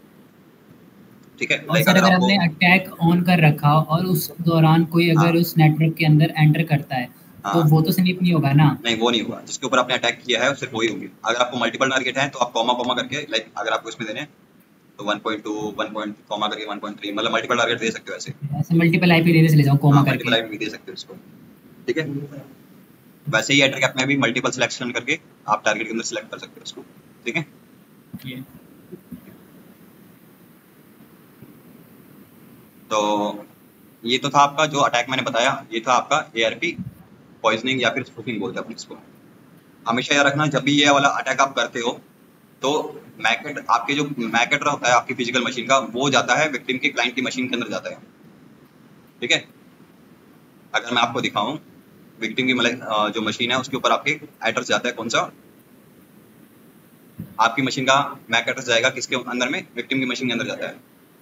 ठीक है। और लाइक सर अगर अगर आपको हमने अटैक ऑन कर रखा और उस दौरान कोई हाँ अगर उस नेटवर्क के अंदर एंटर करता है तो हाँ वो तो स्नीप नहीं होगा ना? नहीं, वो नहीं होगा। जिसके ऊपर आपने अटैक किया है उससे वही होंगे। अगर आपको मल्टीपल टारगेट है तो आप कॉमा कॉमा करके, लाइक अगर आपको इसमें देने हैं तो 1.2 1 कॉमा करके 1.3, मतलब मल्टीपल टारगेट दे सकते हो ऐसे। ऐसे मल्टीपल आईपी एड्रेस ले जाऊं कोमा हाँ, करके। मल्टीपल आईपी भी दे सकते हो इसको, ठीक है। वैसे ही एटर कैप में भी मल्टीपल सिलेक्शन करके आप टारगेट के अंदर सिलेक्ट कर सकते हो इसको, ठीक है। ये तो ये तो था आपका जो अटैक मैंने बताया, ये था आपका एआरपी पॉइजनिंग या फिर स्पूफिंग बोलते हैं अपन इसको। हमेशा याद रखना, जब भी ये वाला अटैक आप करते हो तो मैकेट, आपके जो मैकेट होता है आपकी फिजिकल मशीन का, वो जाता है विक्टिम की क्लाइंट की मशीन के अंदर जाता है, ठीक है। अगर मैं आपको दिखाऊं, विक्टिम की जो मशीन है उसके ऊपर आपके एड्रेस जाता है, कौन सा? आपकी मशीन का मैक एड्रेस जाएगा किसके अंदर में? विक्टिम की मशीन के अंदर जाता है।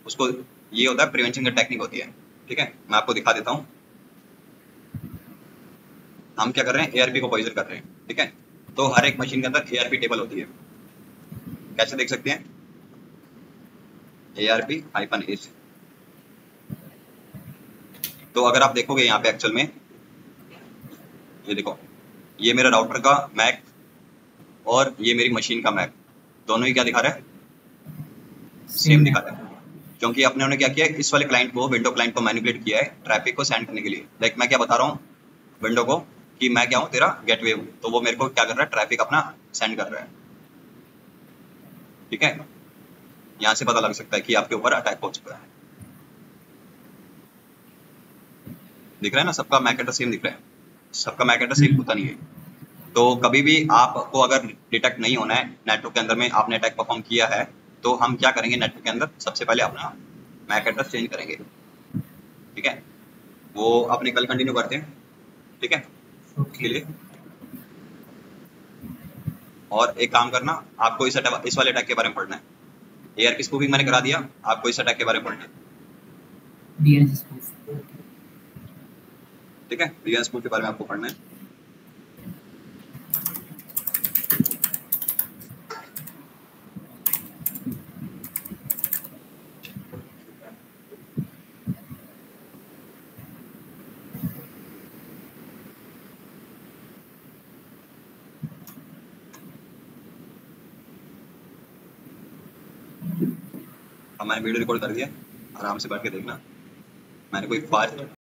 उसको ये होता है प्रिवेंशन की टेक्निक होती है, ठीक है। मैं आपको दिखा देता हूँ। हम क्या कर रहे हैं, एआरपी को पॉइजन कर रहे हैं, ठीक है। तो हर एक मशीन के अंदर एआरपी टेबल होती है, कैसे देख सकते हैं? ARP-H। तो अगर आप देखोगे यहाँ पे एक्चुअल में, ये देखो, ये मेरा राउटर का मैक और ये मेरी मशीन का मैक, दोनों ही क्या दिखा रहा है? सेम दिखा रहा है। क्योंकि अपने उन्होंने क्या किया है, इस वाले क्लाइंट को, विंडो क्लाइंट को मैनिपुलेट किया है ट्रैफिक को सेंड करने के लिए। लाइक मैं क्या बता रहा हूँ विंडो को कि मैं क्या हूँ, तेरा गेटवे हूँ, तो वो मेरे को क्या कर रहा है, ट्रैफिक अपना सेंड कर रहा है, ठीक है। यहाँ से पता लग सकता है कि आपके ऊपर अटैक हो चुका है। दिख रहा है ना, सबका मैक एड्रेस सेम दिख रहा है, सबका मैक एड्रेस सेम होता नहीं है। तो कभी भी आपको अगर डिटेक्ट नहीं होना है नेटवर्क के अंदर में आपने अटैक परफॉर्म किया है, तो हम क्या करेंगे, नेटवर्क के अंदर सबसे पहले अपना मैक एड्रेस चेंज करेंगे, ठीक है। वो अपने कल कंटिन्यू करते हैं, ठीक है, उसके लिए। और एक काम करना, आपको इस वाले अटैक के बारे में पढ़ना है। एआरपी स्पूफिंग मैंने करा दिया, आपको इस अटैक के बारे में पढ़ना है, डीएनएस स्पूफ, ठीक है। डीएनएस स्पूफ के बारे में आपको पढ़ना है। अब मैंने वीडियो रिकॉर्ड कर दिया, आराम से बैठ के देखना। मैंने कोई फास्ट